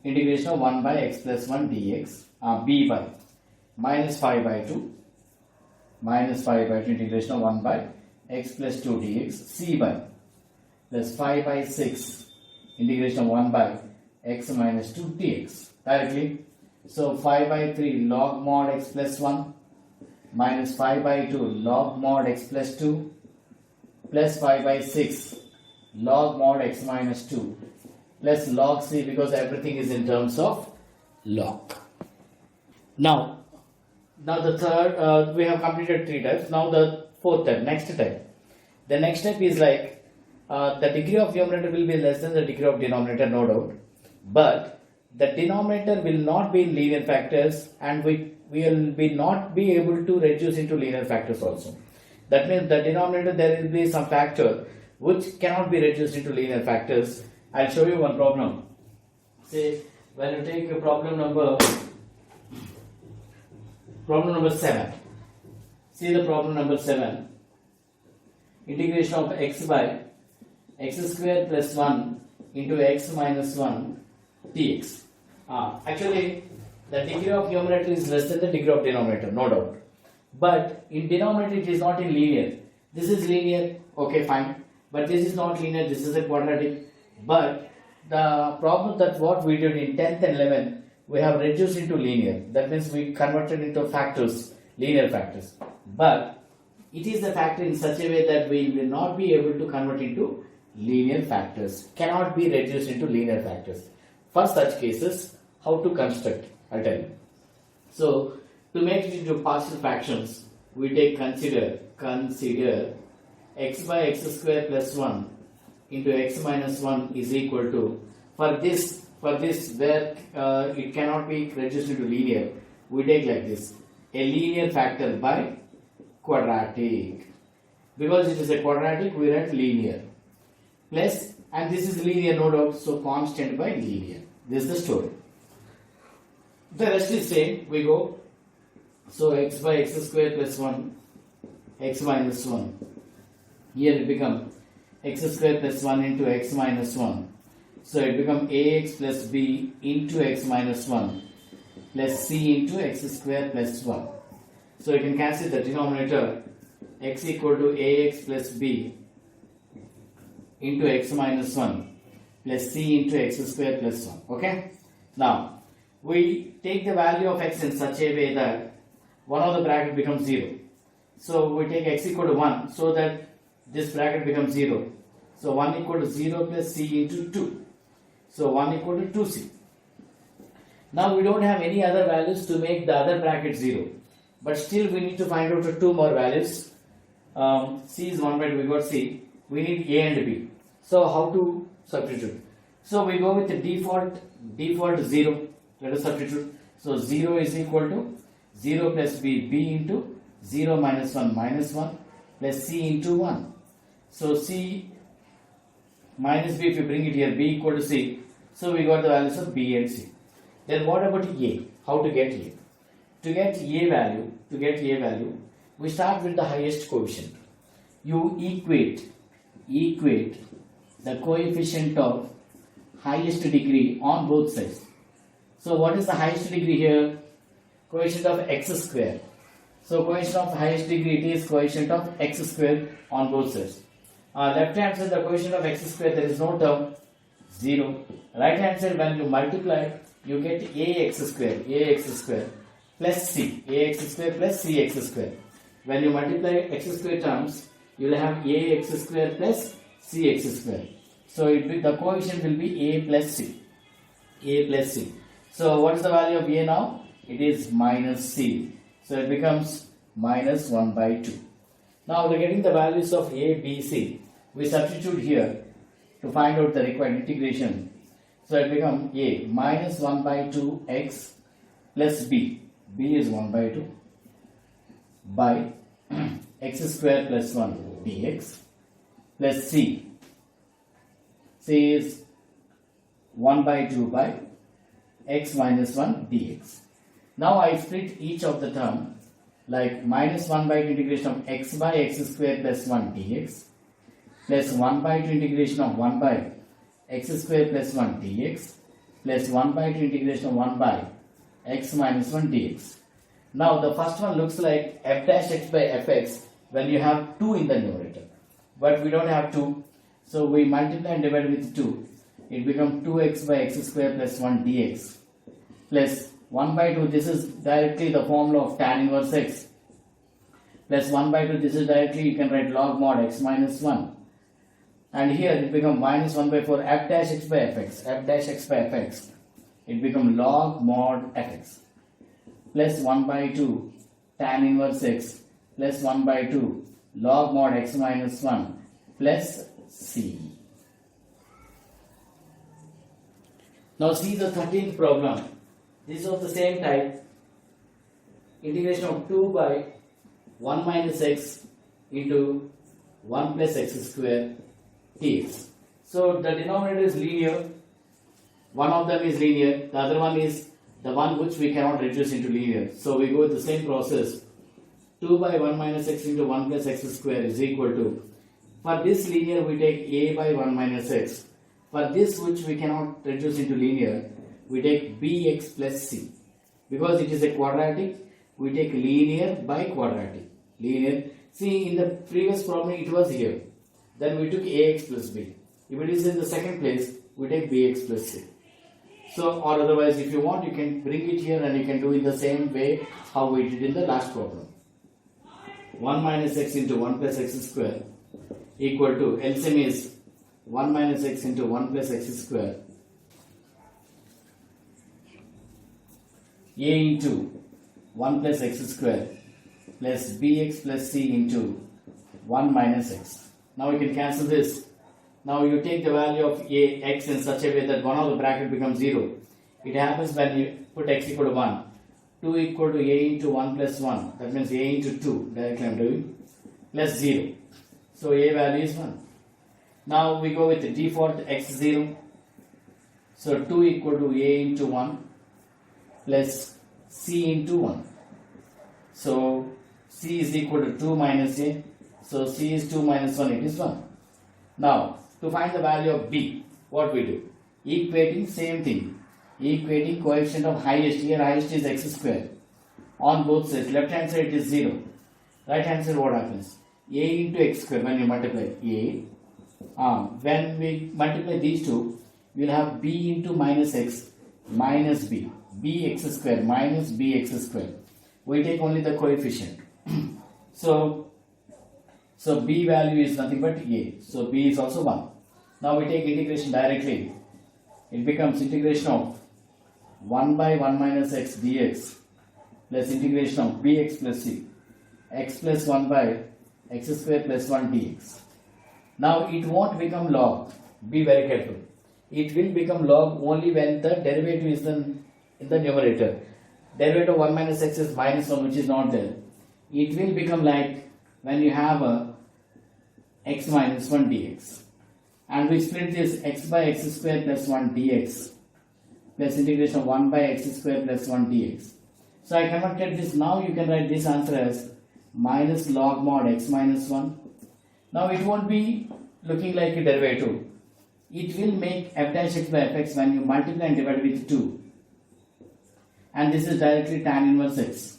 integration of 1 by x plus 1 dx, b by minus 5 by 2 integration of 1 by x plus 2 dx, c by plus 5 by 6 integration of 1 by x minus 2 dx directly. So 5 by 3 log mod x plus 1 minus 5 by 2 log mod x plus 2 plus 5 by 6 log mod x minus 2 plus log c, because everything is in terms of log. Now the third, we have completed 3 types. Now the fourth type, next type. The next step is like the degree of numerator will be less than the degree of denominator, no doubt, but the denominator will not be in linear factors, and we will not be able to reduce into linear factors also. That means the denominator, there will be some factor which cannot be reduced into linear factors. I'll show you one problem. Say when you take a problem number 7. See the problem number 7. Integration of x by x square plus 1 into x minus 1 dx. Actually, the degree of numerator is less than the degree of denominator, no doubt. But in denominator it is not in linear. This is linear, okay, fine. But this is not linear, this is a quadratic. But the problem that what we did in 10th and 11th, we have reduced into linear. That means we converted into factors, linear factors. But it is a factor in such a way that we will not be able to convert into linear factors, cannot be reduced into linear factors. For such cases, how to construct, I'll tell you. So, to make it into partial fractions, we take consider x by x square plus 1 into x minus 1 is equal to, for this where it cannot be reduced into linear, we take like this, a linear factor by quadratic. Because it is a quadratic, we write linear plus, and this is linear, no doubt, so constant by linear. This is the story. The rest is same. We go, so x by x square plus 1 x minus 1, here it become x square plus 1 into x minus 1, so it become ax plus b into x minus 1 plus c into x square plus 1. So you can cancel the denominator, x equal to ax plus b into x minus 1 plus c into x square plus 1. Okay. Now we take the value of x in such a way that one of the bracket becomes 0. So we take x equal to 1 so that this bracket becomes 0. So 1 equal to 0 plus c into 2. So 1 equal to 2c. Now we don't have any other values to make the other bracket 0. But still we need to find out 2 more values. C is 1 by 2, we got c. We need a and b. So how to substitute? So we go with the default 0. Let us substitute. So 0 is equal to 0 plus b into 0 minus 1 plus c into 1. So c minus b, if you bring it here, b equal to c. So we got the values of b and c. Then what about a? How to get a? To get a value, we start with the highest coefficient. You equate the coefficient of highest degree on both sides. So what is the highest degree here? Coefficient of x square. So coefficient of highest degree, it is coefficient of x square on both sides. Left hand side, the coefficient of x square, there is no term, 0. Right hand side, when you multiply, you get ax square plus c, ax square plus cx square. When you multiply x square terms, you will have ax square plus cx square. So the coefficient will be a plus c. So what is the value of a now? It is minus c. So it becomes minus 1 by 2. Now we are getting the values of a, b, c. We substitute here to find out the required integration. So it becomes a minus 1 by 2 x plus b. B is 1 by 2 by x square plus 1 dx plus c. C is 1 by 2 by x minus 1 dx. Now I split each of the term like minus 1 by 2 integration of x by x square plus 1 dx plus 1 by 2 integration of 1 by x square plus 1 dx plus 1 by 2 integration of 1 by x minus 1 dx. Now the first one looks like f dash x by fx when you have 2 in the numerator, but we don't have 2, so we multiply and divide with 2. It becomes 2x by x square plus 1 dx plus 1 by 2, this is directly the formula of tan inverse x, plus 1 by 2, this is directly you can write log mod x minus 1, and here it becomes minus 1 by 4 f dash x by fx, f dash x by fx, it becomes log mod fx plus 1 by 2 tan inverse x plus 1 by 2 log mod x minus 1 plus c. Now see the 13th problem. This is of the same type. Integration of 2 by 1 minus x into 1 plus x square dx. So the denominator is linear. One of them is linear. The other one is the one which we cannot reduce into linear. So we go with the same process. 2 by 1 minus x into 1 plus x square is equal to, for this linear we take a by 1 minus x. For this which we cannot reduce into linear, we take bx plus c. Because it is a quadratic, we take linear by quadratic. Linear. See, in the previous problem it was here. Then we took ax plus b. If it is in the second place, we take bx plus c. So, or otherwise if you want, you can bring it here and you can do it the same way how we did in the last problem. 1 minus x into 1 plus x square equal to, LCM is 1 minus x into 1 plus x square a into 1 plus x square plus bx plus c into 1 minus x. Now you can cancel this. Now you take the value of a x in such a way that one of the bracket becomes 0. It happens when you put x equal to 1. 2 equal to a into 1 plus 1. That means a into 2. Directly I am doing. Plus 0. So a value is 1. Now we go with the default x0. So 2 equal to a into 1 plus c into 1. So c is equal to 2 minus a. So c is 2 minus 1, it is 1. Now to find the value of b, what we do? Equating, same thing. Equating coefficient of highest, here highest is x square. On both sides, left hand side it is 0. Right hand side what happens? A into x square when you multiply a. When we multiply these two, we will have b into minus x minus b. Bx square minus bx square. We take only the coefficient. So b value is nothing but a. So b is also 1. Now we take integration directly. It becomes integration of 1 by 1 minus x dx plus integration of bx plus c. X plus 1 by x square plus 1 dx. Now it won't become log. Be very careful. It will become log only when the derivative is in the numerator. Derivative of 1 minus x is minus 1, which is not there. It will become like when you have a x minus 1 dx. And we split this x by x square plus 1 dx plus integration of 1 by x square plus 1 dx. So I converted this. Now you can write this answer as minus log mod x minus 1. Now it won't be looking like a derivative. It will make f dash x by fx when you multiply and divide with 2. And this is directly tan inverse x.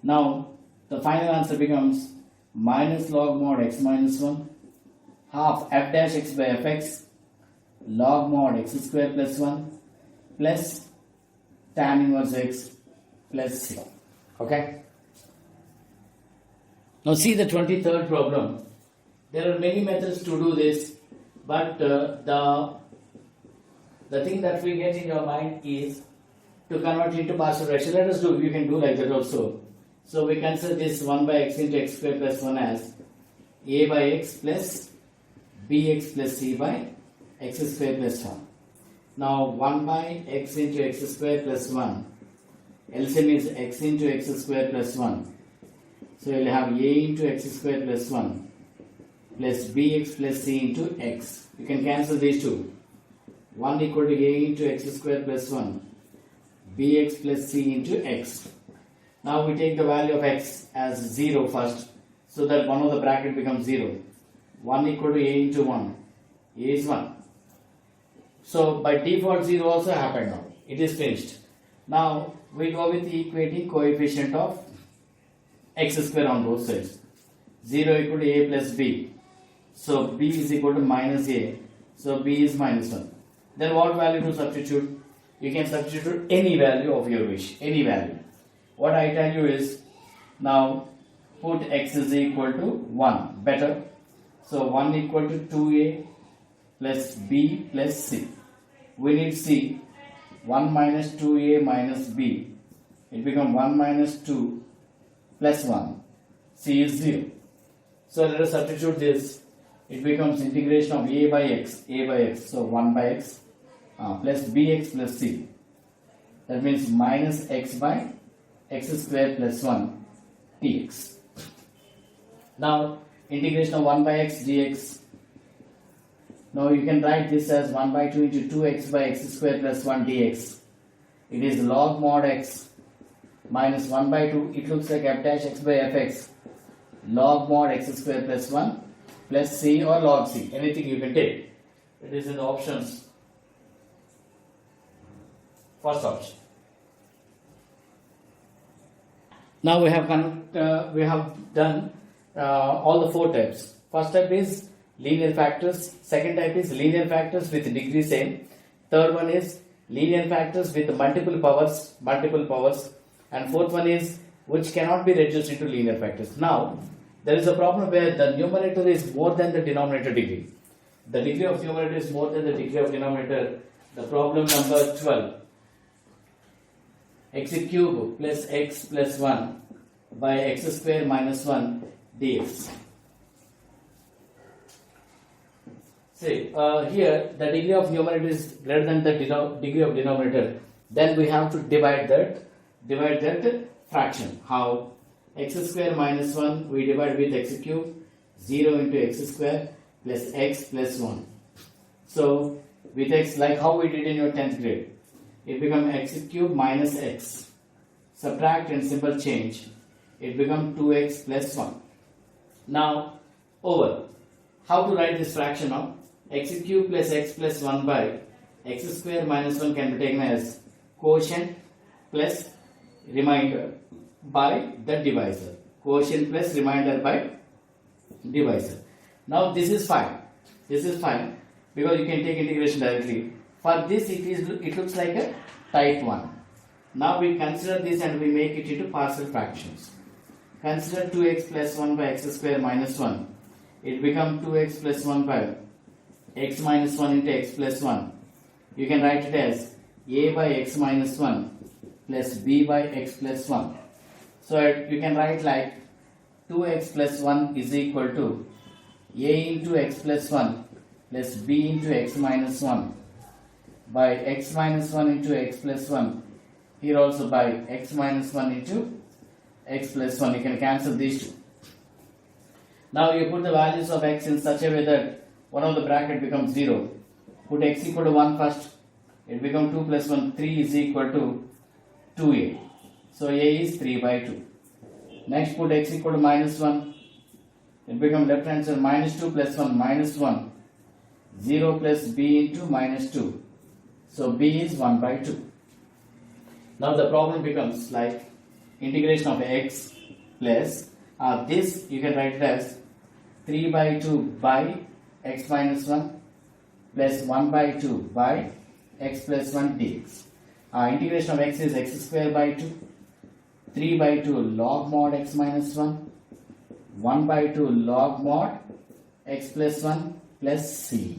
Now the final answer becomes minus log mod x minus 1 half f dash x by fx log mod x square plus 1 plus tan inverse x plus c. Okay. Now see the 23rd problem. There are many methods to do this, but the thing that we get in your mind is to convert it into partial fraction. Let us do, you can do like that also. So we consider this 1 by x into x square plus 1 as a by x plus bx plus c by x square plus 1. Now 1 by x into x square plus 1, LCM is x into x square plus 1. So you will have a into x square plus 1 plus bx plus c into x. You can cancel these two. 1 equal to a into x square plus 1 bx plus c into x. Now we take the value of x as 0 first, so that one of the bracket becomes 0. 1 equal to a into 1. A is 1. So by default 0 also happened now. It is finished. Now we go with the equating coefficient of x square on both sides. 0 equal to a plus b. So b is equal to minus a. So b is minus 1. Then what value to substitute? You can substitute any value of your wish. Any value. What I tell you is, now put x is equal to 1. Better. So 1 equal to 2a plus b plus c. We need c. 1 minus 2a minus b. It becomes 1 minus 2 plus 1. C is 0. So let us substitute this. It becomes integration of a by x. So 1 by x plus bx plus c. That means minus x by x square plus 1 dx. Now integration of 1 by x dx. Now you can write this as 1 by 2 into 2x by x square plus 1 dx. It is log mod x minus 1 by 2. It looks like f dash x by fx log mod x square plus 1 plus c or log c. Anything you can take. It is in the options. First option. Now we have done all the 4 types. First type is linear factors. Second type is linear factors with degree same. Third one is linear factors with multiple powers. And fourth one is which cannot be reduced into linear factors. Now there is a problem where the numerator is more than the denominator degree. The degree of numerator is more than the degree of denominator. The problem number 12. X cube plus x plus 1 by x square minus 1 dx. See, here the degree of numerator is greater than the degree of denominator. Then we have to divide that fraction. How? X square minus 1 we divide with x cube. 0 into x square plus x plus 1. So with x, like how we did in your 10th grade, it becomes x cube minus x. Subtract and simple change. It becomes 2x plus 1. Now over. How to write this fraction now? X cube plus x plus 1 by x square minus 1 can be taken as quotient plus remainder by the divisor. Quotient plus remainder by divisor. Now this is fine. Because you can take integration directly. For this it looks like a type 1. Now we consider this and we make it into partial fractions. Consider 2x plus 1 by x square minus 1. It becomes 2x plus 1 by x minus 1 into x plus 1. You can write it as a by x minus 1 plus b by x plus 1. So you can write like 2x plus 1 is equal to a into x plus 1 plus b into x minus 1 by x minus 1 into x plus 1. Here also by x minus 1 into x plus 1. You can cancel these two. Now you put the values of x in such a way that one of the bracket becomes 0. Put x equal to 1 first. It becomes 2 plus 1. 3 is equal to 2a. So a is 3 by 2. Next put x equal to minus 1. It becomes left hand side minus 2 plus 1 minus 1. 0 plus b into minus 2. So b is 1 by 2. Now the problem becomes like integration of x plus this you can write it as 3 by 2 by x minus 1 plus 1 by 2 by x plus 1 dx. Integration of x is x square by 2. 3 by 2 log mod x minus 1. 1 by 2 log mod x plus 1 plus c.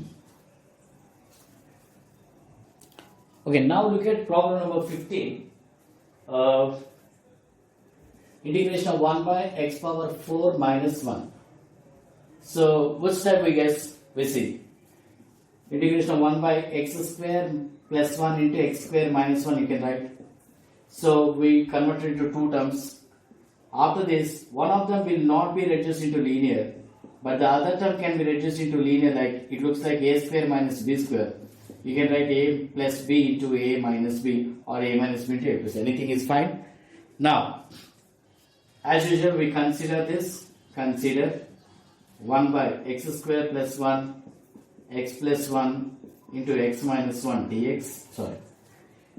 Okay, now look at problem number 15. Integration of 1 by x power 4 minus 1. So which type we guess? We see. Integration of 1 by x square plus 1 into x square minus 1 you can write. So we convert it into two terms. After this, one of them will not be reduced into linear, but the other term can be reduced into linear, like it looks like a square minus b square. You can write a plus b into a minus b, or a minus b into a plus. Anything is fine. Now, as usual, we consider this. Consider 1 by x square plus 1 x plus 1 into x minus 1 dx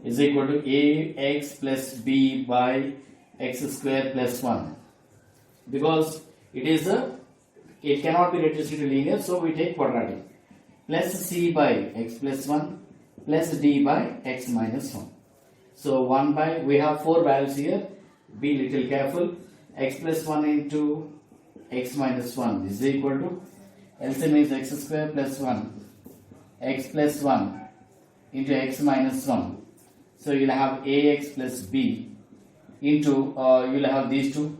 is equal to ax plus b by x square plus 1. Because it cannot be reduced into linear, so we take quadratic. Plus c by x plus 1 plus d by x minus 1. So 1 by, we have 4 values here. Be little careful. X plus 1 into x minus 1 is equal to, LCM is x square plus 1 x plus 1 into x minus 1. So you will have ax plus b into, you will have these two,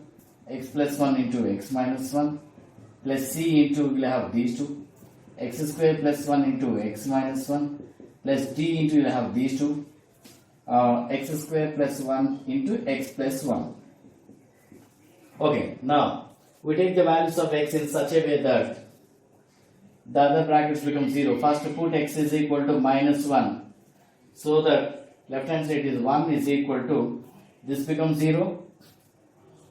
x plus 1 into x minus 1 plus c into, you will have these two, x square plus 1 into x minus 1 plus d into, you will have these two, x square plus 1 into x plus 1. Okay, now we take the values of x in such a way that the other brackets become 0. First put x is equal to minus 1, so that left hand side is 1 is equal to, this becomes 0,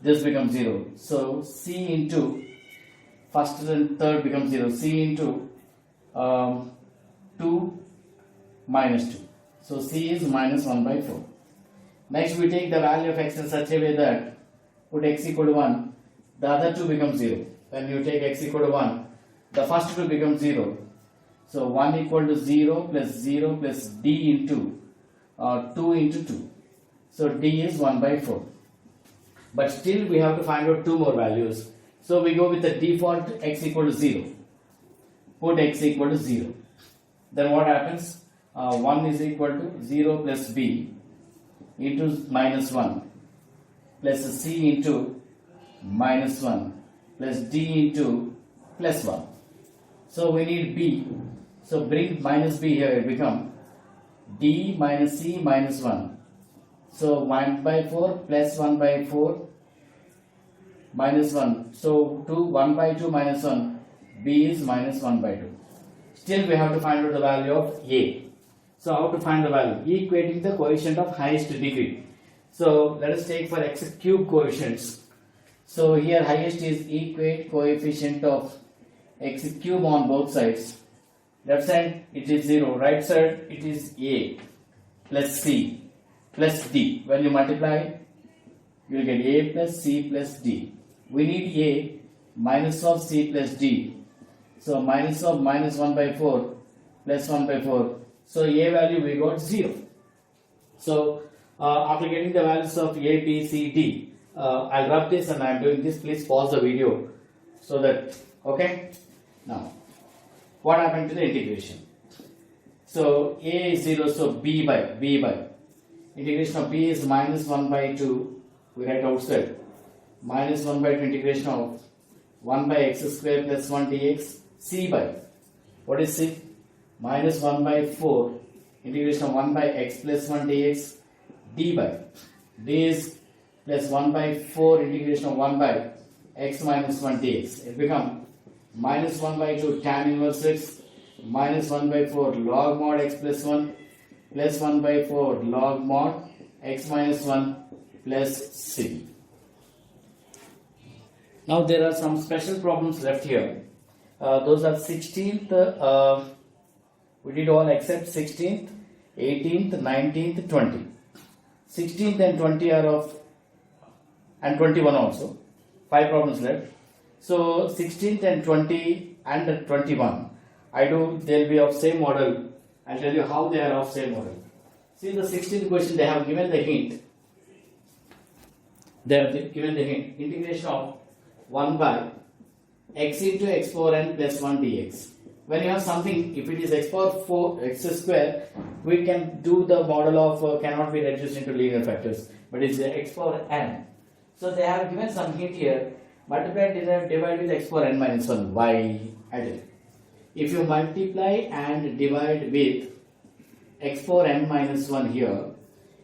this becomes 0. So c into, first and third becomes 0, c into 2 minus 2. So c is minus 1 by 4. Next we take the value of x in such a way that put x equal to 1, the other two become 0. When you take x equal to 1, the first two become 0. So 1 equal to 0 plus d into 2 into 2. So d is 1 by 4. But still we have to find out two more values. So we go with the default x equal to 0. Put x equal to 0. Then what happens? 1 is equal to 0 plus b into minus 1 plus c into minus 1 plus d into plus 1. So we need b. So bring minus b here, it become d minus c minus 1. So 1 by 4 plus 1 by 4 minus 1. So 1 by 2 minus 1, b is minus 1 by 2. Still we have to find out the value of a. So how to find the value? Equating the coefficient of highest degree. So let us take for x cube coefficients. So here highest is equate coefficient of x cube on both sides. Left side it is 0, right side it is a plus c plus d. When you multiply, you will get a plus c plus d. We need a minus of c plus d. So minus of minus 1 by 4 plus 1 by 4. So a value we got 0. So after getting the values of a, b, c, d, I'll rub this and I'm doing this. Please pause the video so that, okay. Now, what happened to the integration? So a is 0, so b by integration of b is minus 1 by 2. We write outside minus 1 by 2 integration of 1 by x square plus 1 dx. C by, what is c? Minus 1 by 4 integration of 1 by x plus 1 dx. D by, d is plus 1 by 4 integration of 1 by x minus 1 dx. It becomes minus 1 by 2 tan inverse x minus 1 by 4 log mod x plus 1 plus 1 by 4 log mod x minus 1 plus c. Now there are some special problems left here. Those are 16th, we did all except 16th, 18th, 19th, 20th. 16th and 20 are of, and 21 also. 5 problems left. So 16th and 20 and 21, they'll be of same model. I'll tell you how they are of same model. See the 16th question, they have given the hint. They have given the hint. Integration of 1 by x into x power n plus 1 dx. When you have something, if it is x power 4 x square, we can do the model of cannot be reduced into linear factors, but it's x power n. So they have given some hint here. Multiply and divide with x power n minus 1. Why? If you multiply and divide with x power n minus 1 here,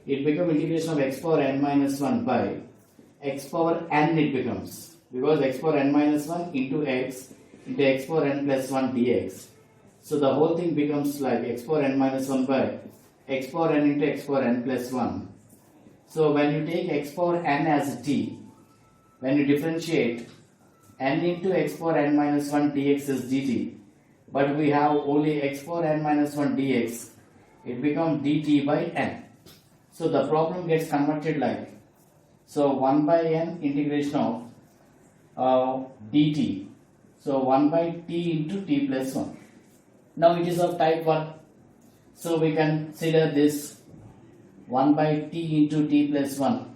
it becomes integration of x power n minus 1 by x power n it becomes, because x power n minus 1 into x power n plus 1 dx. So the whole thing becomes like x power n minus 1 by x power n into x power n plus 1. So when you take x power n as t, when you differentiate, n into x power n minus 1 dx is dt, but we have only x power n minus 1 dx, it becomes dt by n. So the problem gets converted like, so 1 by n integration of dt, so 1 by t into t plus 1. Now it is of type 1, so we consider this 1 by t into t plus 1,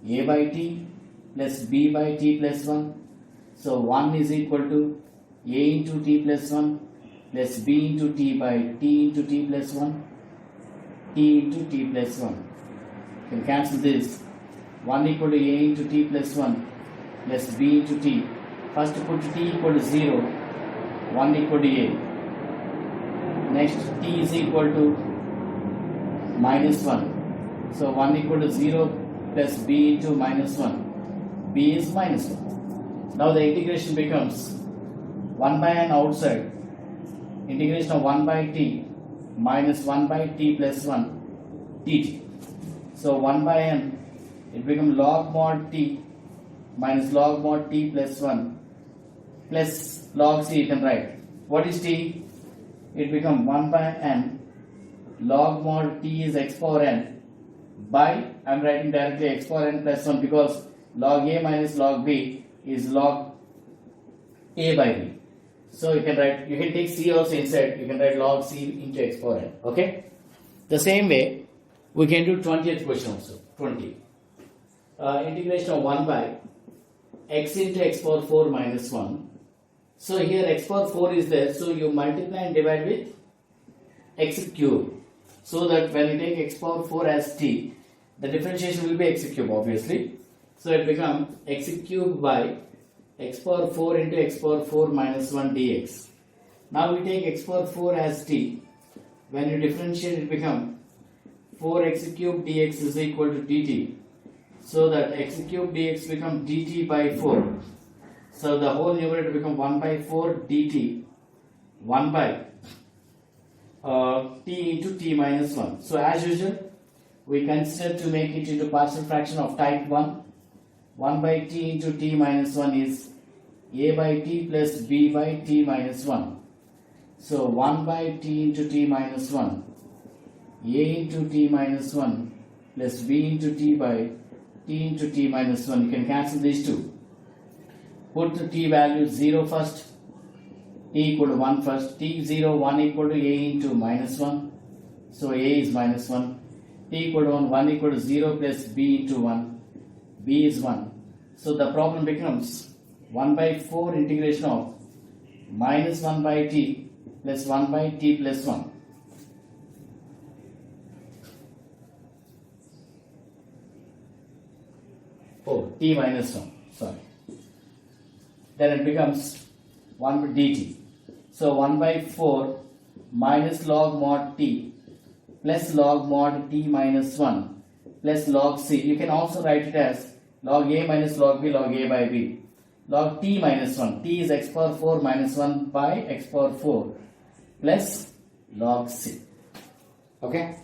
a by t plus b by t plus 1. So 1 is equal to a into t plus 1 plus b into t by t into t plus 1, t into t plus 1. You can cancel this. 1 equal to a into t plus 1 plus b into t. First put t equal to 0, 1 equal to a. Next t is equal to minus 1. So 1 equal to 0 plus b into minus 1. B is minus 1. Now the integration becomes 1 by n outside, integration of 1 by t minus 1 by t plus 1 dt. So 1 by n, it becomes log mod t minus log mod t plus 1 plus log c, you can write. What is t? It becomes 1 by n log mod t is x power n by, I am writing directly x power n plus 1 because log a minus log b is log a by b. So you can write, you can take c also inside, you can write log c into x power n. Okay? The same way we can do 20th question also. 20. Integration of 1 by x into x power 4 minus 1. So here x power 4 is there, so you multiply and divide with x cube. So that when you take x power 4 as t, the differentiation will be x cube obviously. So it becomes x cube by x power 4 into x power 4 minus 1 dx. Now we take x power 4 as t. When you differentiate, it becomes 4x cube dx is equal to dt. So that x cube dx becomes dt by 4. So the whole numerator becomes 1 by 4 dt, 1 by t into t minus 1. So as usual, we consider to make it into partial fraction of type 1. 1 by t into t minus 1 is a by t plus b by t minus 1. So 1 by t into t minus 1, a into t minus 1 plus b into t by t into t minus 1. You can cancel these two. Put the t value 0 first, t equal to 1 first, t 0, 1 equal to a into minus 1. So a is minus 1. T equal to 1, 1 equal to 0 plus b into 1. B is 1. So the problem becomes 1 by 4 integration of minus 1 by t plus 1 by t plus 1. Oh, t minus 1, sorry. Then it becomes 1 by dt. So 1 by 4 minus log mod t plus log mod t minus 1 plus log c. You can also write it as log a minus log b, log a by b. Log t minus 1. T is x power 4 minus 1 by x power 4 plus log c. Okay?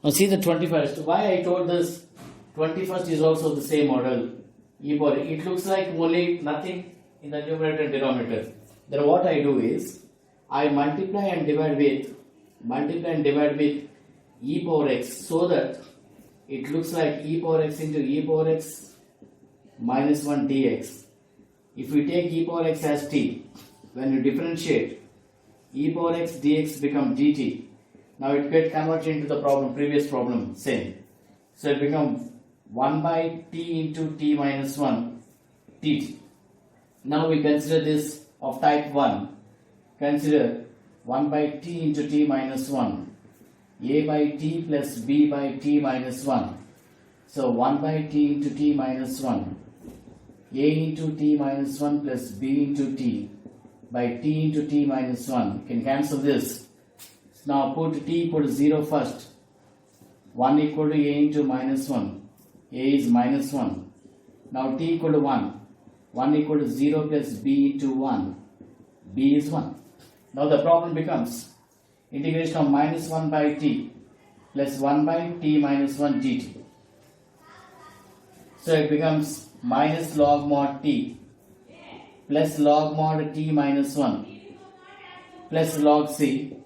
Now see the 21st. Why I told this 21st is also the same model. It looks like only nothing in the numerator and denominator. Then what I do is I multiply and divide with e power x, so that it looks like e power x into e power x minus 1 dx. If we take e power x as t, when you differentiate, e power x dx becomes dt. Now it gets converted into the problem, previous problem, same. So it becomes 1 by t into t minus 1 dt. Now we consider this of type 1. Consider 1 by t into t minus 1, a by t plus b by t minus 1. So 1 by t into t minus 1, a into t minus 1 plus b into t by t into t minus 1. You can cancel this. Now put t equal to 0 first. 1 equal to a into minus 1. A is minus 1. Now t equal to 1. 1 equal to 0 plus b into 1. B is 1. Now the problem becomes integration of minus 1 by t plus 1 by t minus 1 dt. So it becomes minus log mod t plus log mod t minus 1 plus log c.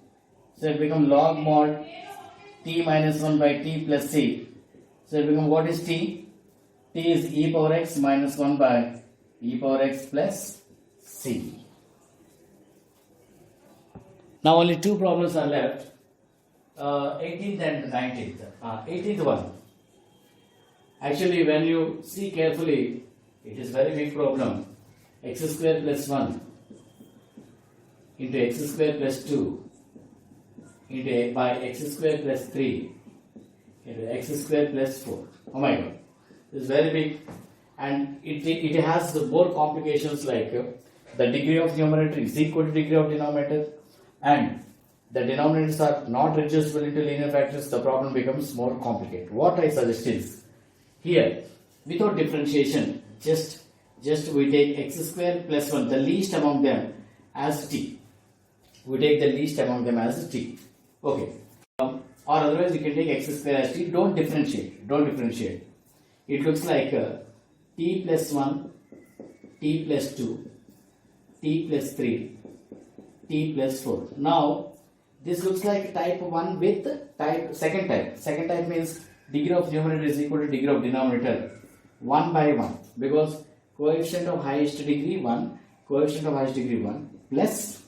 So it becomes log mod t minus 1 by t plus c. So it becomes, what is t? T is e power x minus 1 by e power x plus c. Now only two problems are left, 18th and 19th. 18th one. Actually, when you see carefully, it is very big problem. X square plus 1 into x square plus 2 into by x square plus 3 into x square plus 4. Oh my god, this is very big, and it has more complications like the degree of numerator is equal to degree of denominator, and the denominators are not reducible into linear factors. The problem becomes more complicated. What I suggest is, here without differentiation, just we take x square plus 1, the least among them, as t. We take the least among them as t. Okay. Or otherwise you can take x square as t. Don't differentiate. It looks like t plus 1, t plus 2, t plus 3, t plus 4. Now this looks like type 1 with second type. Second type means degree of numerator is equal to degree of denominator 1 by 1, because coefficient of highest degree 1, coefficient of highest degree 1 plus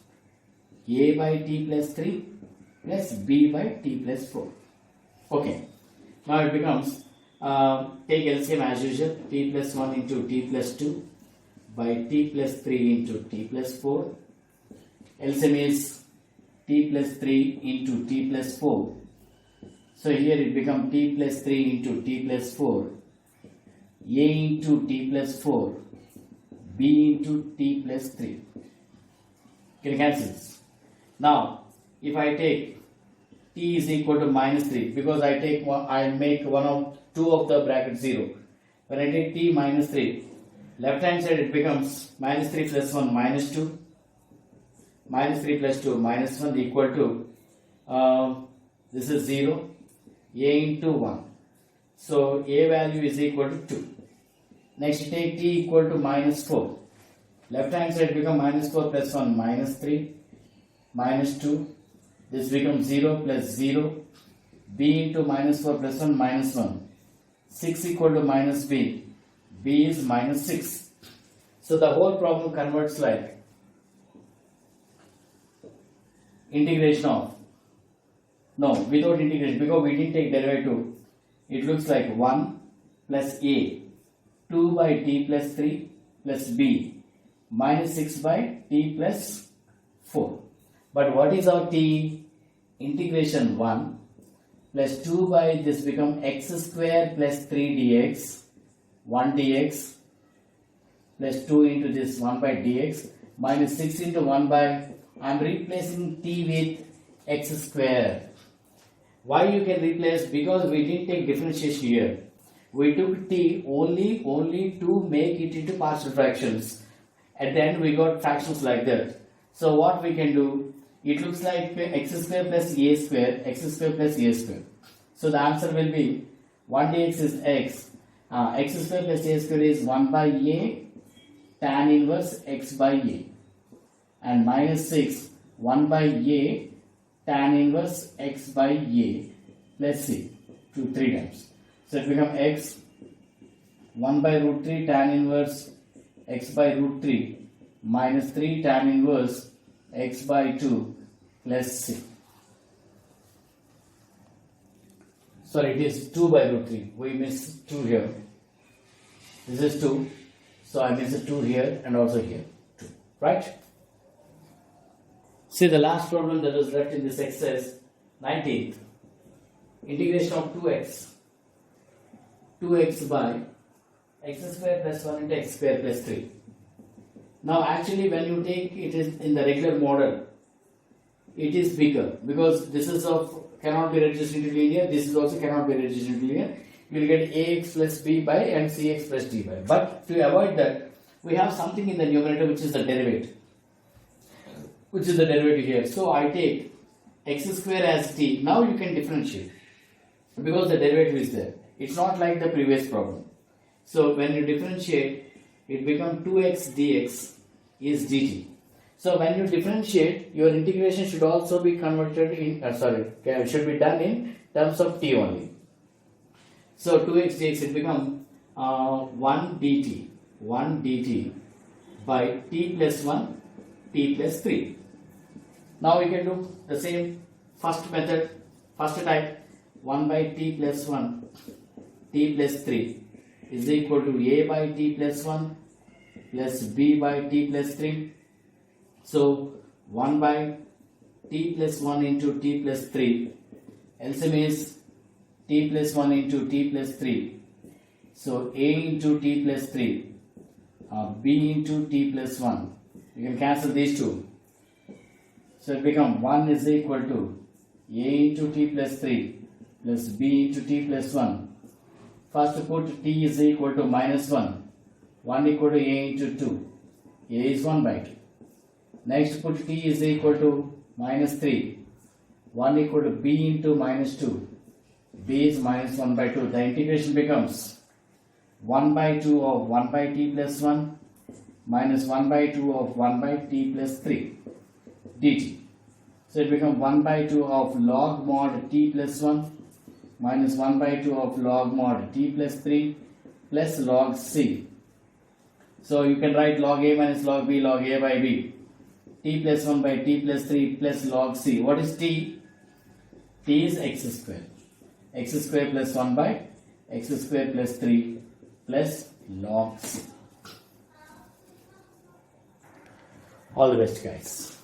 a by t plus 3 plus b by t plus 4. Okay. Now it becomes, take LCM as usual, t plus 1 into t plus 2 by t plus 3 into t plus 4. LCM is t plus 3 into t plus 4. So here it becomes t plus 3 into t plus 4, a into t plus 4, b into t plus 3. Can you cancel this? Now, if I take t is equal to minus 3, because I take one, I make one of two of the bracket 0. When I take t minus 3, left hand side it becomes minus 3 plus 1 minus 2, minus 3 plus 2 minus 1 equal to, this is 0, a into 1. So a value is equal to 2. Next take t equal to minus 4. Left hand side become minus 4 plus 1 minus 3 minus 2. This becomes 0 plus 0. B into minus 4 plus 1 minus 1. 6 equal to minus b. B is minus 6. So the whole problem converts like integration of, no, without integration, because we didn't take derivative, it looks like 1 plus a, 2 by t plus 3 plus b, minus 6 by t plus 4. But what is our t? Integration 1 plus 2 by this become x square plus 3 dx, 1 dx plus 2 into this 1 by dx, minus 6 into 1 by, I am replacing t with x square. Why you can replace? Because we didn't take differentiation here. We took t only to make it into partial fractions. At the end we got fractions like that. So what we can do? It looks like x square plus a square, x square plus a square. So the answer will be 1 dx is x. X square plus a square is 1 by a tan inverse x by a. And minus 6, 1 by a tan inverse x by a plus c, 3 times. So it becomes x 1 by root 3 tan inverse x by root 3 minus 3 tan inverse x by 2 plus c. Sorry, it is 2 by root 3. We missed 2 here. This is 2. So I missed 2 here and also here. 2. Right? See the last problem that was left in this exercise, 19th. Integration of 2x by x square plus 1 into x square plus 3. Now actually when you take it is in the regular model, it is bigger because this is of cannot be reduced into linear, this is also cannot be reduced into linear. you will get ax plus b by and cx plus d by. But to avoid that, we have something in the numerator which is the derivative. Here. So I take x square as t. Now you can differentiate because the derivative is there. It's not like the previous problem. So when you differentiate, it becomes 2x dx is dt. So when you differentiate, your integration should also be converted in, should be done in terms of t only. So 2x dx, it becomes 1 dt by t plus 1, t plus 3. Now we can do the same first method, first type, 1 by t plus 1, t plus 3 is equal to a by t plus 1 plus b by t plus 3. So 1 by t plus 1 into t plus 3, LCM is t plus 1 into t plus 3. So a into t plus 3, b into t plus 1. You can cancel these two. So it becomes 1 is equal to a into t plus 3 plus b into t plus 1. First put t is equal to minus 1. 1 equal to a into 2. A is 1 by 2. Next put t is equal to minus 3. 1 equal to b into minus 2. B is minus 1 by 2. The integration becomes 1 by 2 of 1 by t plus 1 minus 1 by 2 of 1 by t plus 3 dt. So it becomes 1 by 2 of log mod t plus 1 minus 1 by 2 of log mod t plus 3 plus log c. So you can write log a minus log b log a by b. T plus 1 by t plus 3 plus log c. What is t? T is x square. X square plus 1 by x square plus 3 plus log c. All the best, guys.